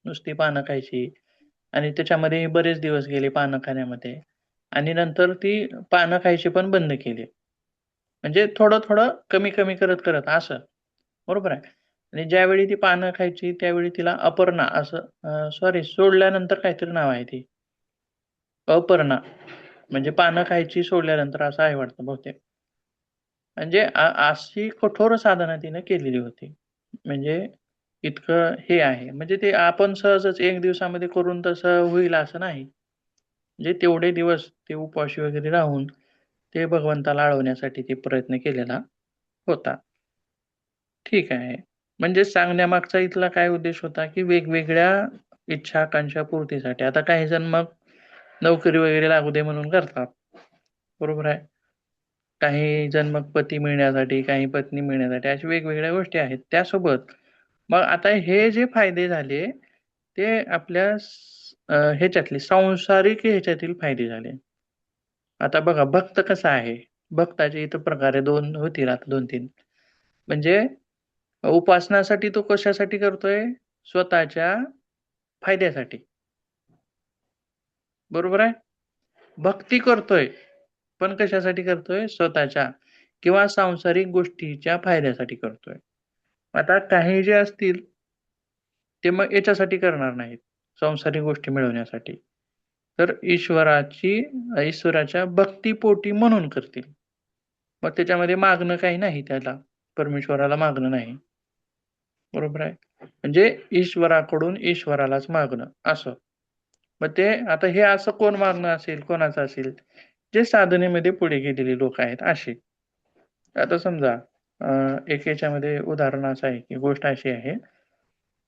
नुसती पानं खायची. आणि त्याच्यामध्ये बरेच दिवस गेले पानं खाण्यामध्ये. आणि नंतर ती पानं खायची पण बंद केली. म्हणजे थोडं थोडं कमी कमी करत करत असं. बरोबर आहे. आणि ज्यावेळी ती पानं खायची त्यावेळी तिला अपर्णा असं सॉरी सोडल्यानंतर काहीतरी नाव आहे ती अपर्णा. म्हणजे पानं खायची सोडल्यानंतर असं आहे वाटतं बहुतेक. म्हणजे अशी कठोर साधना तिने केलेली होती. म्हणजे इतकं हे आहे. म्हणजे ते आपण सहजच एक दिवसामध्ये करून तसं होईल असं नाही. म्हणजे तेवढे दिवस ते उपवाशी वगैरे राहून ते भगवंताला आळवण्यासाठी ते प्रयत्न केलेला होता. ठीक आहे. म्हणजे सांगण्यामागचा इथला काय उद्देश होता, की वेगवेगळ्या इच्छा, आकांक्षा पूर्तीसाठी. आता काही जण मग नोकरी वगैरे लागू दे म्हणून करतात. बरोबर आहे. काही जण मग पती मिळण्यासाठी, काही पत्नी मिळण्यासाठी अशा वेगवेगळ्या गोष्टी आहेत. त्यासोबत मग आता हे जे फायदे झाले, ते आपल्या ह्याच्यातले सांसारिक ह्याच्यातील फायदे झाले. आता बघा भक्त कसा आहे? भक्ताचे इथं प्रकारे 2 होतील आता 2-3. म्हणजे उपासनासाठी तो कशासाठी करतोय? स्वतःच्या फायद्यासाठी. बरोबर आहे? भक्ती करतोय, पण कशासाठी करतोय? स्वतःच्या किंवा सांसारिक गोष्टीच्या फायद्यासाठी करतोय. आता काही जे असतील, ते मग याच्यासाठी करणार नाहीत, सांसारिक गोष्टी मिळवण्यासाठी. तर ईश्वराच्या भक्तीपोटी म्हणून करतील. मग त्याच्यामध्ये मागणं काही नाही त्याला, परमेश्वराला मागणं नाही. बरोबर आहे. म्हणजे ईश्वराकडून ईश्वरालाच मागणं असं. मग ते आता हे असं कोण मागणं असेल, कोणाचं असेल? जे साधनेमध्ये पुढे गेलेली लोक आहेत अशी. आता समजा एक याच्यामध्ये उदाहरण असं आहे, की गोष्ट अशी आहे,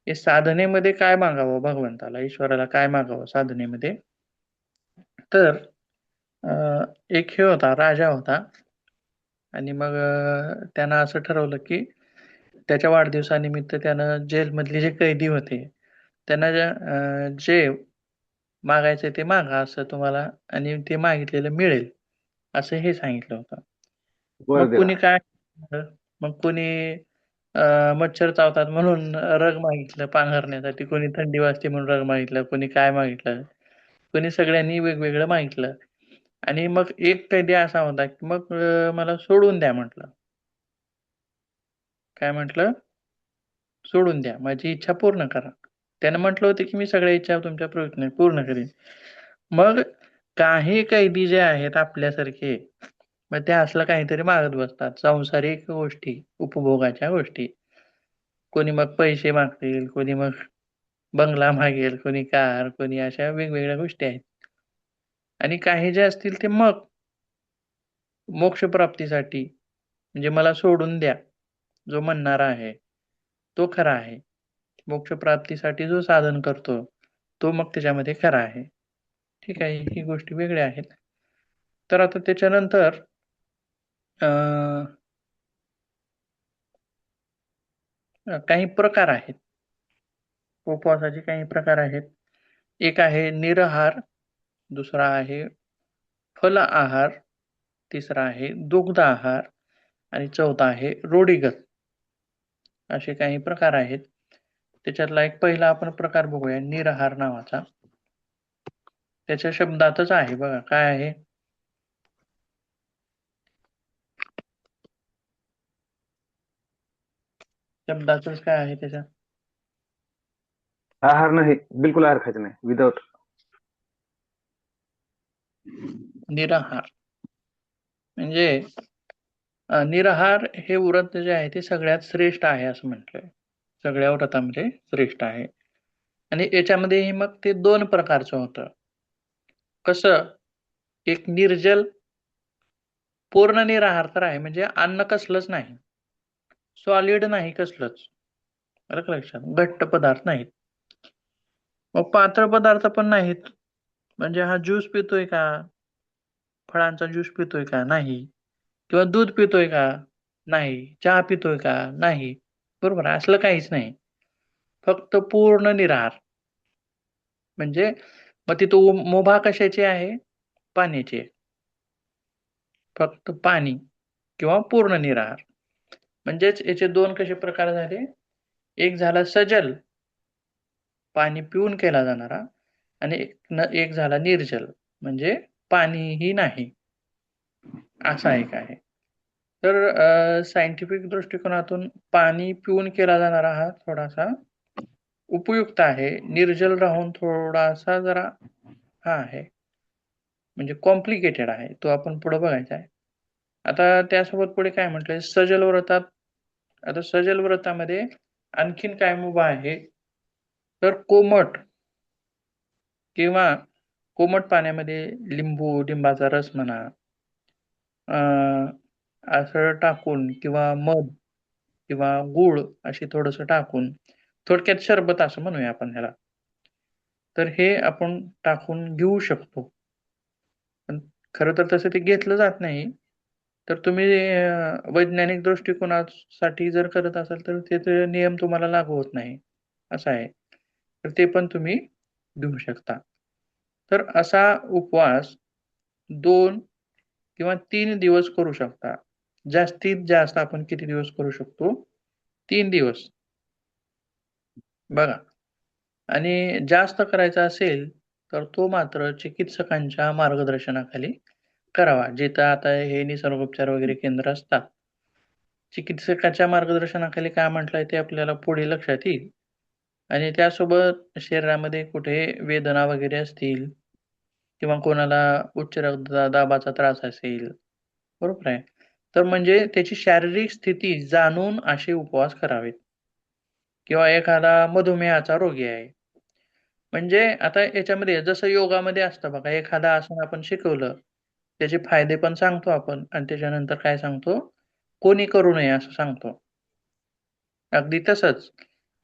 की साधनेमध्ये काय मागावं भगवंताला, ईश्वराला काय मागावं साधनेमध्ये? तर एक हे होता, राजा होता. आणि मग त्यानं असं ठरवलं, की त्याच्या वाढदिवसानिमित्त त्यानं जेलमधले जे कैदी होते, त्यांना जे मागायचं ते मागा असं तुम्हाला आणि ते मागितलेलं मिळेल, असं हे सांगितलं होतं. वर मग दिला. कुणी काय केलं, मग कुणी मच्छर चावतात म्हणून रग मागितलं पांघरण्यासाठी, कोणी थंडी वाजते म्हणून रग मागितलं, कोणी काय मागितलं, कोणी सगळ्यांनी वेगवेगळं मागितलं. आणि मग एक कैदी असा होता, की मग मला सोडून द्या म्हटलं. काय म्हटलं? सोडून द्या. माझी इच्छा पूर्ण करा. त्यानं म्हटलं होतं, की मी सगळ्या इच्छा तुमच्या प्रयत्नाने पूर्ण करीन. मग काही कैदी जे आहेत आपल्यासारखे, मग ते असलं काहीतरी मागत बसतात. सांसारिक गोष्टी, उपभोगाच्या गोष्टी. कोणी मग पैसे मागतील, कोणी मग बंगला मागेल, कोणी कार, कोणी अशा वेगवेगळ्या गोष्टी आहेत. आणि काही जे असतील ते मग मोक्षप्राप्तीसाठी म्हणजे मला सोडून द्या, जो म्हणणारा आहे, तो खरा आहे. मोक्षप्राप्तीसाठी जो साधन करतो, तो मग त्याच्यामध्ये खरा आहे. ठीक आहे, ही गोष्टी वेगळ्या आहेत. तर आता त्याच्यानंतर अ, काही प्रकार आहेत. उपवासाचे काही प्रकार आहेत. एक आहे निराहार, दुसरा आहे फल आहार, तिसरा आहे दुग्ध आहार आणि चौथा आहे रूढीगत. असे काही प्रकार आहेत. त्याच्यातला एक पहिला आपण प्रकार बघूया निराहार नावाचा. त्याच्या शब्दातच आहे बघा काय आहे? शब्दातच काय आहे त्याच्या? आहार नाही, बिलकुल आहार खायचा नाही, विदाउट. निराहार म्हणजे निराहार हे व्रत जे आहे ते सगळ्यात श्रेष्ठ आहे असं म्हटलंय. सगळ्या व्रतामध्ये श्रेष्ठ आहे. आणि याच्यामध्येही मग ते 2 प्रकारचं होतं. कसं? एक निर्जल पूर्ण निराहार तर आहे म्हणजे अन्न कसलंच नाही. सॉलिड नाही कसलंच. आलं का लक्षात? घट्ट पदार्थ नाहीत. मग पातळ पदार्थ पण नाहीत. म्हणजे हा ज्यूस पितोय का? फळांचा ज्यूस पितोय का? नाही. किंवा दूध पितोय का? नाही. चहा पितोय का? नाही. बरोबर आहे. असलं काहीच नाही. फक्त पूर्ण निराहार. म्हणजे मग तिथं मुभा कशाची आहे? पाण्याची आहे. फक्त पाणी किंवा पूर्ण निराहार. म्हणजेच याचे 2 कसे प्रकार झाले? एक झाला सजल, पाणी पिऊन केला जाणारा आणि एक झाला निर्जल, म्हणजे पाणीही नाही, असा एक आहे. तर सायंटिफिक दृष्टिकोनातून पाणी पिऊन केला जाणारा हा थोडासा उपयुक्त आहे. निर्जल राहून थोडासा जरा हा आहे, म्हणजे कॉम्प्लिकेटेड आहे. तो आपण पुढे बघायचा आहे. आता त्यासोबत पुढे काय म्हटलंय? सजल व्रतात. आता सजल व्रतामध्ये आणखीन काय मुभा आहे? तर कोमट किंवा कोमट पाण्यामध्ये लिंबाचा रस म्हणा, असं टाकून किंवा मध किंवा गूळ अशी थोडंसं टाकून, थोडक्यात सरबत असं म्हणूया आपण ह्याला. तर हे आपण टाकून घेऊ शकतो. पण खरं तर तसं ते घेतलं जात नाही. तर तुम्ही वैज्ञानिक दृष्टिकोनासाठी जर करत असाल तर त्याचे नियम तुम्हाला लागू होत नाही, असं आहे. तर ते पण तुम्ही घेऊ शकता. तर असा उपवास 2 किंवा 3 दिवस करू शकता. जास्तीत जास्त आपण किती दिवस करू शकतो? 3 दिवस. बघा. आणि जास्त करायचा असेल, तर तो मात्र चिकित्सकांच्या मार्गदर्शनाखाली करावा. जिथं आता हे निसर्गोपचार वगैरे केंद्र असतात. चिकित्सकाच्या मार्गदर्शनाखाली काय म्हटलंय ते आपल्याला पुढे लक्षात येईल. आणि त्यासोबत शरीरामध्ये कुठे वेदना वगैरे असतील किंवा कोणाला उच्च रक्तदाबाचा त्रास असेल, बरोबर आहे. तर म्हणजे त्याची शारीरिक स्थिती जाणून असे उपवास करावेत. किंवा एखादा मधुमेहाचा रोगी आहे. म्हणजे आता याच्यामध्ये जसं योगामध्ये असतं बघा, एखादं आसन आपण शिकवलं, त्याचे फायदे पण सांगतो आपण आणि त्याच्यानंतर काय सांगतो, कोणी करू नये असं सांगतो. अगदी तसंच.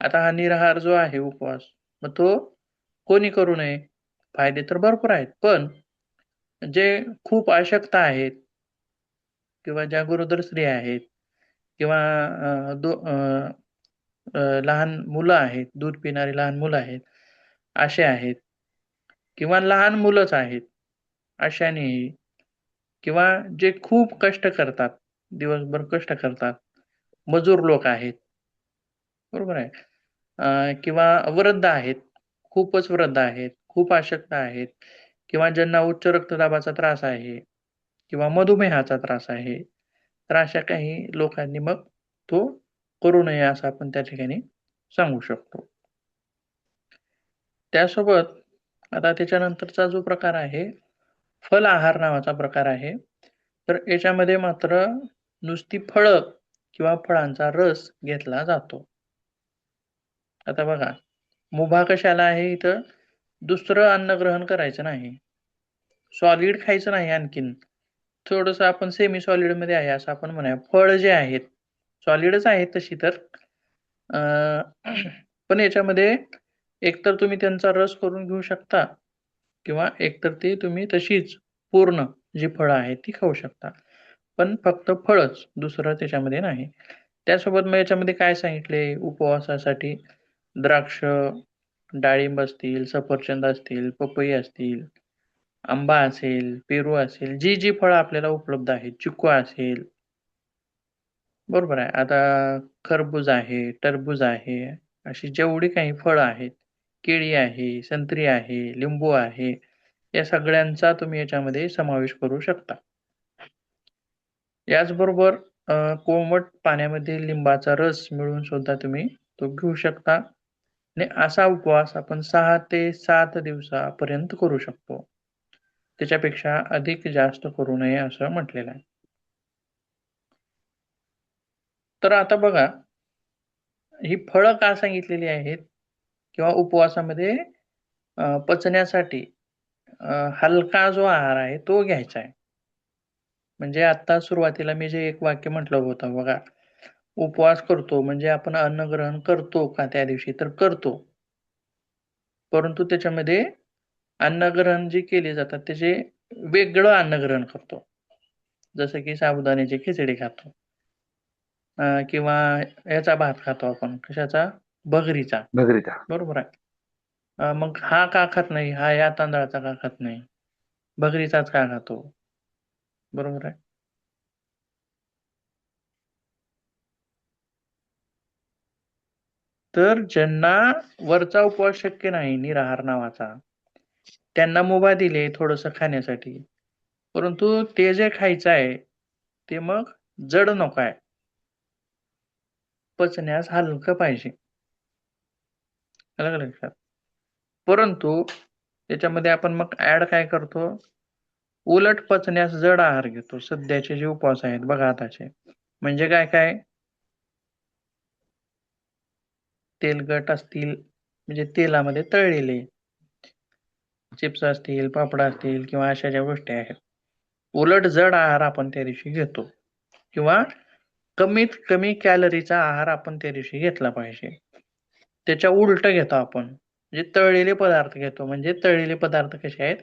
आता हा निराहार जो आहे उपवास, मग तो कोणी करू नये. फायदे तर भरपूर आहेत. पण जे खूप अशक्त आहेत किंवा ज्या गरोदर स्त्रिया आहेत किंवा अ, दो अ, अ, लहान मुलं आहेत, दूध पिणारी लहान मुलं आहेत, असे आहेत किंवा लहान मुलंच आहेत, अशानेही किंवा जे खूप कष्ट करतात, दिवसभर कष्ट करतात, मजूर लोक आहेत, बरोबर आहे. किंवा वृद्ध आहेत, खूपच वृद्ध आहेत, खूप अशक्त आहेत किंवा ज्यांना उच्च रक्तदाबाचा त्रास आहे किंवा मधुमेहाचा त्रास आहे. तर अशा काही लोकांनी मग तो करू नये असं आपण त्या ठिकाणी सांगू शकतो. त्यासोबत आता त्याच्यानंतरचा जो प्रकार आहे, फल आहार नावाचा प्रकार आहे. तर याच्यामध्ये मात्र नुसती फळं किंवा फळांचा रस घेतला जातो. आता बघा, मुभा कशाला आहे इथं? दुसरं अन्न ग्रहण करायचं नाही. सॉलिड खायचं नाही आणखीन. थोडंसं आपण सेमी सॉलिडमध्ये आहे असं आपण म्हणूया. फळ जे आहेत, सॉलिडच आहेत तशी तर. अ, पण याच्यामध्ये एकतर तुम्ही त्यांचा रस करून घेऊ शकता किंवा एकतर ते तुम्ही तशीच पूर्ण जी फळं आहेत ती खाऊ शकता. पण फक्त फळच, दुसरं त्याच्यामध्ये नाही. त्यासोबत मग याच्यामध्ये काय सांगितले उपवासासाठी? द्राक्ष, डाळिंब असतील, सफरचंद असतील, पपई असतील, आंबा असेल, पेरू असेल, जी फळं आपल्याला उपलब्ध आहेत, चिकू असेल, बरोबर आहे. आता खरबूज आहे, टरबूज आहे, अशी जेवढी काही फळं आहेत, केळी आहे, संत्री आहे, लिंबू आहे, या सगळ्यांचा तुम्ही याच्यामध्ये समावेश करू शकता. याचबरोबर कोमट पाण्यामध्ये लिंबाचा रस मिळवून सुद्धा तुम्ही तो घेऊ शकता आणि असा उपवास आपण 6 ते 7 दिवसापर्यंत करू शकतो. त्याच्यापेक्षा अधिक जास्त करू नये असं म्हटलेलं आहे. तर आता बघा, ही फळं का सांगितलेली आहेत किंवा उपवासामध्ये पचण्यासाठी हलका जो आहार आहे तो घ्यायचा आहे. म्हणजे आता सुरुवातीला मी जे एक वाक्य म्हटलं होतं बघा, उपवास करतो म्हणजे आपण अन्न ग्रहण करतो का त्या दिवशी? तर करतो. परंतु त्याच्यामध्ये अन्नग्रहण जे केले जातात त्याचे वेगळं अन्नग्रहण करतो. जसं की साबुदाण्याची खिचडी खातो किंवा याचा भात खातो आपण, कशाचा? भगरीचा. भगरीचा. बरोबर आहे. मग हा का खात नाही, हा या तांदळाचा का खात नाही, भगरीचाच का खातो? बरोबर आहे. तर ज्यांना वरचा उपवास शक्य नाही, निराहार नावाचा, त्यांना मुभा दिले थोडंसं खाण्यासाठी, परंतु ते जे खायचं आहे ते मग जड नको आहे, पचण्यास हलकं पाहिजे. आलं का लक्षात? परंतु त्याच्यामध्ये आपण मग ऍड काय करतो, उलट पचण्यास जड आहार घेतो. सध्याचे जे उपवास आहेत बघा आताचे, म्हणजे काय काय, तेलकट असतील म्हणजे तेलामध्ये तळलेले चिप्स असतील, पापड असतील किंवा अशा ज्या गोष्टी आहेत, उलट जड आहार आपण त्या दिवशी घेतो किंवा कमीत कमी कॅलरीचा आहार आपण त्या दिवशी घेतला पाहिजे. त्याच्या उलट घेतो आपण, म्हणजे तळलेले पदार्थ घेतो. म्हणजे तळलेले पदार्थ कसे आहेत,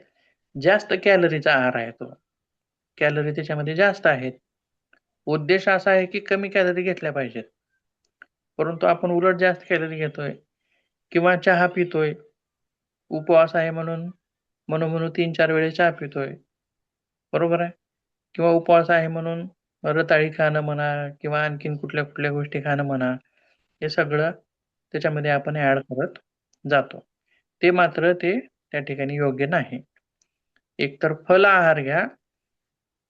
जास्त कॅलरीचा आहार आहे तो, कॅलरी त्याच्यामध्ये जास्त आहेत. उद्देश असा आहे की कमी कॅलरी घेतल्या पाहिजेत, परंतु आपण उलट जास्त कॅलरी घेतोय. किंवा चहा पितोय, उपवास आहे म्हणून म्हणून 3-4 वेळेस चहा पितोय, बरोबर आहे. किंवा उपवास आहे म्हणून रताळी खाणं म्हणा किंवा आणखीन कुठल्या कुठल्या गोष्टी खाणं म्हणा, हे सगळं त्याच्यामध्ये आपण ऍड करत जातो. ते मात्र ते त्या ठिकाणी योग्य नाही. एकतर फल आहार घ्या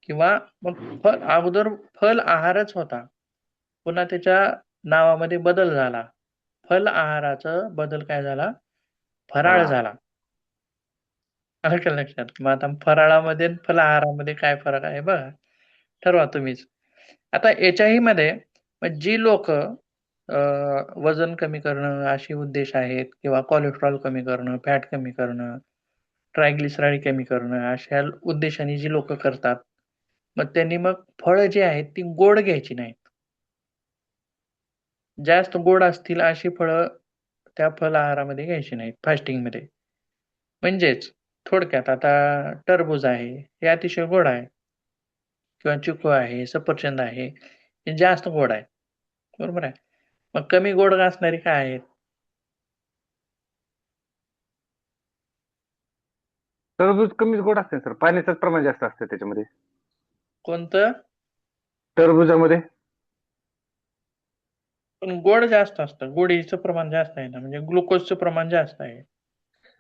किंवा मग अगोदर फल आहारच होता, पुन्हा त्याच्या नावामध्ये बदल झाला. फल आहाराचा बदल काय झाला, फराळ फराळ. झाला. आलं का लक्षात? मग आता फराळामध्ये आणि फलाहारामध्ये काय फरक आहे बघा, ठरवा तुम्हीच. आता याच्याही मध्ये जी लोक वजन कमी करणं अशी उद्देश आहेत किंवा कोलेस्ट्रॉल कमी करणं, फॅट कमी करणं, ट्रायग्लिसराईड कमी करणं, अशा उद्देशाने जी लोक करतात, मग त्यांनी मग फळं जी आहेत ती गोड घ्यायची नाहीत. जास्त गोड असतील अशी फळं त्या फल आहारामध्ये घ्यायची नाहीत फास्टिंगमध्ये. म्हणजेच थोडक्यात आता टरबूज आहे, हे अतिशय गोड आहे, किंवा चिकू आहे, सफरचंद आहे, हे जास्त गोड आहे, बरोबर आहे. मग कमी गोड असणारी काय आहेत? टरबूज कमीच गोड असते सर, पाण्याचं प्रमाण जास्त असतं त्याच्यामध्ये, कोणतं? टरबुजामध्ये. पण गोड जास्त असतं, गोडीचं प्रमाण जास्त आहे ना, म्हणजे ग्लुकोजचं प्रमाण जास्त आहे,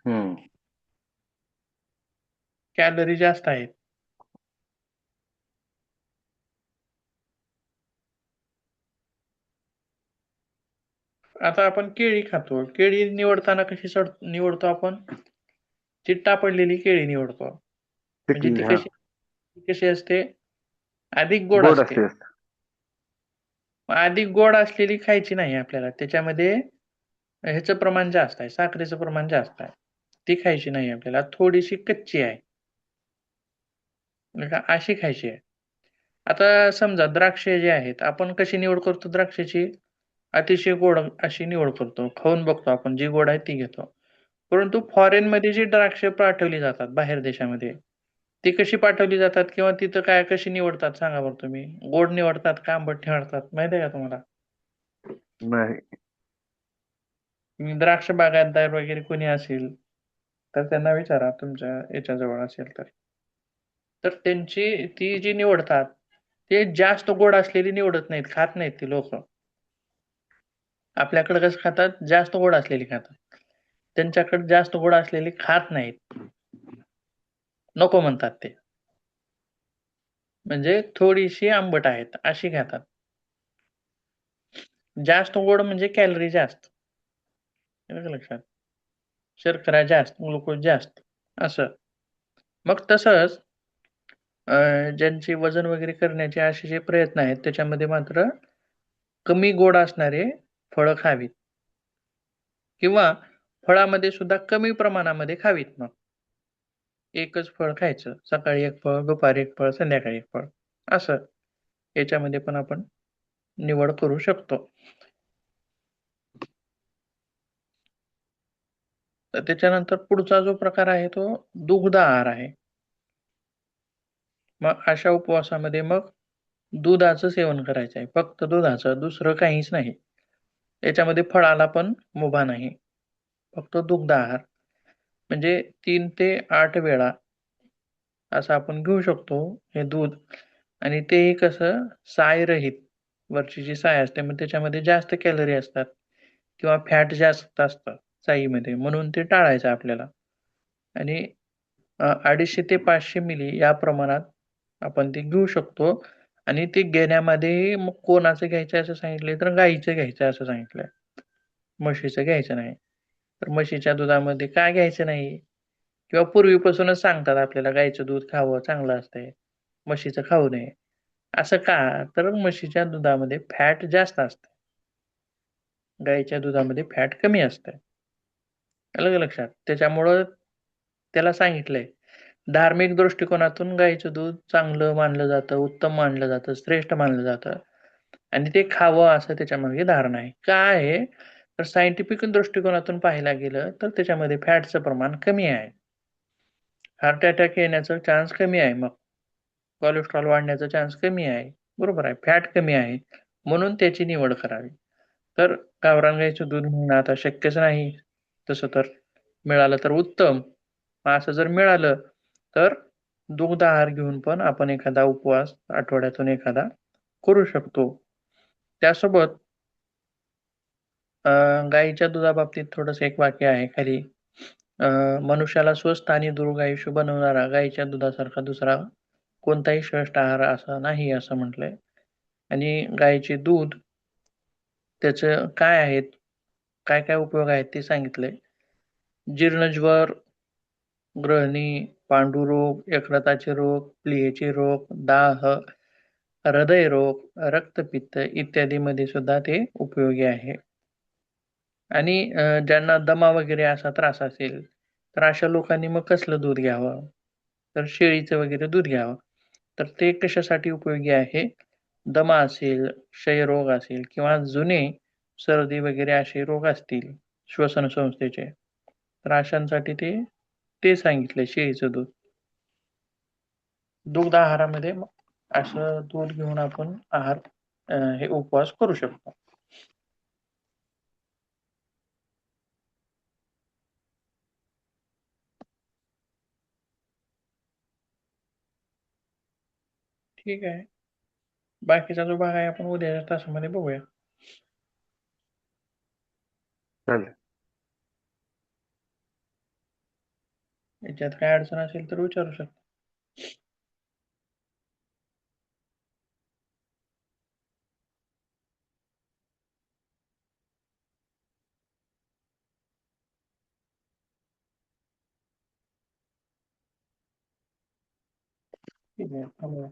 हम्म. कॅलरी जास्त आहेत. आता आपण केळी खातो, केळी निवडताना कशी निवडतो आपण? चिट्टा पडलेली केळी निवडतो. म्हणजे ती पिकलेली, हा. कशी कशी असते, अधिक गोड गोड असते. असते. मग अधिक गोड असलेली खायची नाही आपल्याला, त्याच्यामध्ये ह्याचं प्रमाण जास्त आहे, साखरेचं प्रमाण जास्त आहे, ती खायची नाही आपल्याला. थोडीशी कच्ची आहे, म्हणजे अशी खायची आहे. आता समजा द्राक्षे जे आहेत, आपण कशी निवड करतो द्राक्षाची? अतिशय गोड अशी निवड करतो, खाऊन बघतो आपण, जी गोड आहे ती घेतो. परंतु फॉरेन मध्ये जी द्राक्ष पाठवली जातात बाहेर देशामध्ये, ती कशी पाठवली जातात किंवा तिथं काय कशी निवडतात सांगा बरं तुम्ही? गोड निवडतात का आंबट निवडतात, माहिती आहे का तुम्हाला? नाही. तुम्ही द्राक्ष बागायतदार वगैरे कोणी असेल तर त्यांना विचारा, तुमच्या याच्याजवळ असेल तर. तर त्यांची ती जी निवडतात ते जास्त गोड असलेली निवडत नाहीत, खात नाहीत ती लोक. आपल्याकडे कसं खातात, जास्त गोड असलेली खातात. त्यांच्याकडे जास्त गोड असलेली खात नाहीत, नको म्हणतात ते. म्हणजे थोडीशी आंबट आहेत अशी खातात. जास्त गोड म्हणजे कॅलरी जास्त, आलं का लक्षात? शर्करा जास्त, ग्लुकोज जास्त, असं. मग तसंच ज्यांचे वजन वगैरे करण्याचे असे जे प्रयत्न आहेत, त्याच्यामध्ये मात्र कमी गोड असणारे फळं खावीत किंवा फळामध्ये सुद्धा कमी प्रमाणामध्ये खावीत. मग एकच फळ खायचं, सकाळी एक फळ, दुपारी एक फळ, संध्याकाळी एक फळ, असं याच्यामध्ये पण आपण निवड करू शकतो. तर त्याच्यानंतर पुढचा जो प्रकार आहे तो दुग्ध आहार आहे. मग अशा उपवासामध्ये मग दुधाचं सेवन करायचं आहे. फक्त दुधाचं, दुसरं काहीच नाही. याच्यामध्ये फळाला पण मुभा नाही. फक्त दुग्ध आहार. म्हणजे 3 ते 8 वेळा असं आपण घेऊ शकतो हे दूध आणि तेही कसं सायरहित. वरची जी साय असते मग त्याच्यामध्ये जास्त कॅलरी असतात किंवा फॅट जास्त असतं साईमध्ये म्हणून ते टाळायचं आपल्याला. आणि 250 ते 500 मिली या प्रमाणात आपण ते घेऊ शकतो आणि ते घेण्यामध्ये मग कोणाचं घ्यायचं असं सांगितलंय तर गाईचं घ्यायचं असं सांगितलंय. म्हशीचं घ्यायचं नाही. तर म्हशीच्या दुधामध्ये का घ्यायचं नाही? किंवा पूर्वीपासूनच सांगतात आपल्याला गाईचं दूध खावं चांगलं असतंय. म्हशीचं खाऊ नये. असं का? तर म्हशीच्या दुधामध्ये फॅट जास्त असतं. गाईच्या दुधामध्ये फॅट कमी असतं. आलं का लक्षात? त्याच्यामुळं त्याला सांगितलंय. धार्मिक दृष्टिकोनातून गाईचं दूध चांगलं मानलं जातं, उत्तम मानलं जातं, श्रेष्ठ मानलं जातं आणि ते खावं असं त्याच्यामागे धारणा आहे. का आहे? तर सायंटिफिक दृष्टिकोनातून पाहायला गेलं तर त्याच्यामध्ये फॅटचं प्रमाण कमी आहे. हार्ट अटॅक येण्याचा चान्स कमी आहे मग. कोलेस्ट्रॉल वाढण्याचा चान्स कमी आहे. बरोबर आहे. फॅट कमी आहे. म्हणून त्याची निवड करावी. तर गावरान गाईचं दूध मिळणं आता शक्यच नाही. तसं तर मिळालं तर उत्तम. असं जर मिळालं तर दुग्ध आहार घेऊन पण आपण एखादा उपवास आठवड्यातून एखादा करू शकतो. त्यासोबत गाईच्या दुधाबाबतीत थोडंसं एक वाक्य आहे खाली. मनुष्याला स्वस्थ आणि दीर्घ आयुष्य बनवणारा गाईच्या दुधासारखा दुसरा कोणताही श्रेष्ठ आहार असा नाही असं म्हटलंय. आणि गाईचे दूध त्याचं काय आहेत, काय उपयोग आहेत ते सांगितलंय. जीर्णज्वर, ग्रहणी, पांडुरोग, यकृताचे रोग, प्लीहेचे रोग, दाह, हृदयरोग, रक्तपित्त इत्यादीमध्ये सुद्धा ते उपयोगी आहे. आणि ज्यांना दमा वगैरे असा त्रास असेल, तर अशा लोकांनी मग कसलं दूध घ्यावं? तर शेळीचं वगैरे दूध घ्यावं. तर ते कशासाठी उपयोगी आहे? दमा असेल, क्षयरोग असेल किंवा जुने सर्दी वगैरे असे रोग असतील श्वसन संस्थेचे, तर अशांसाठी ते सांगितलंय शेळीचं दूध. दुग्ध आहारामध्ये मग असं दूध घेऊन आपण हे उपवास करू शकतो. ठीक आहे. बाकीचा जो भाग आहे आपण उद्याच्या तासामध्ये बघूया. चालेल. याच्यात काय अडचण असेल तर विचारू शकता. ठीक आहे. थांबूया.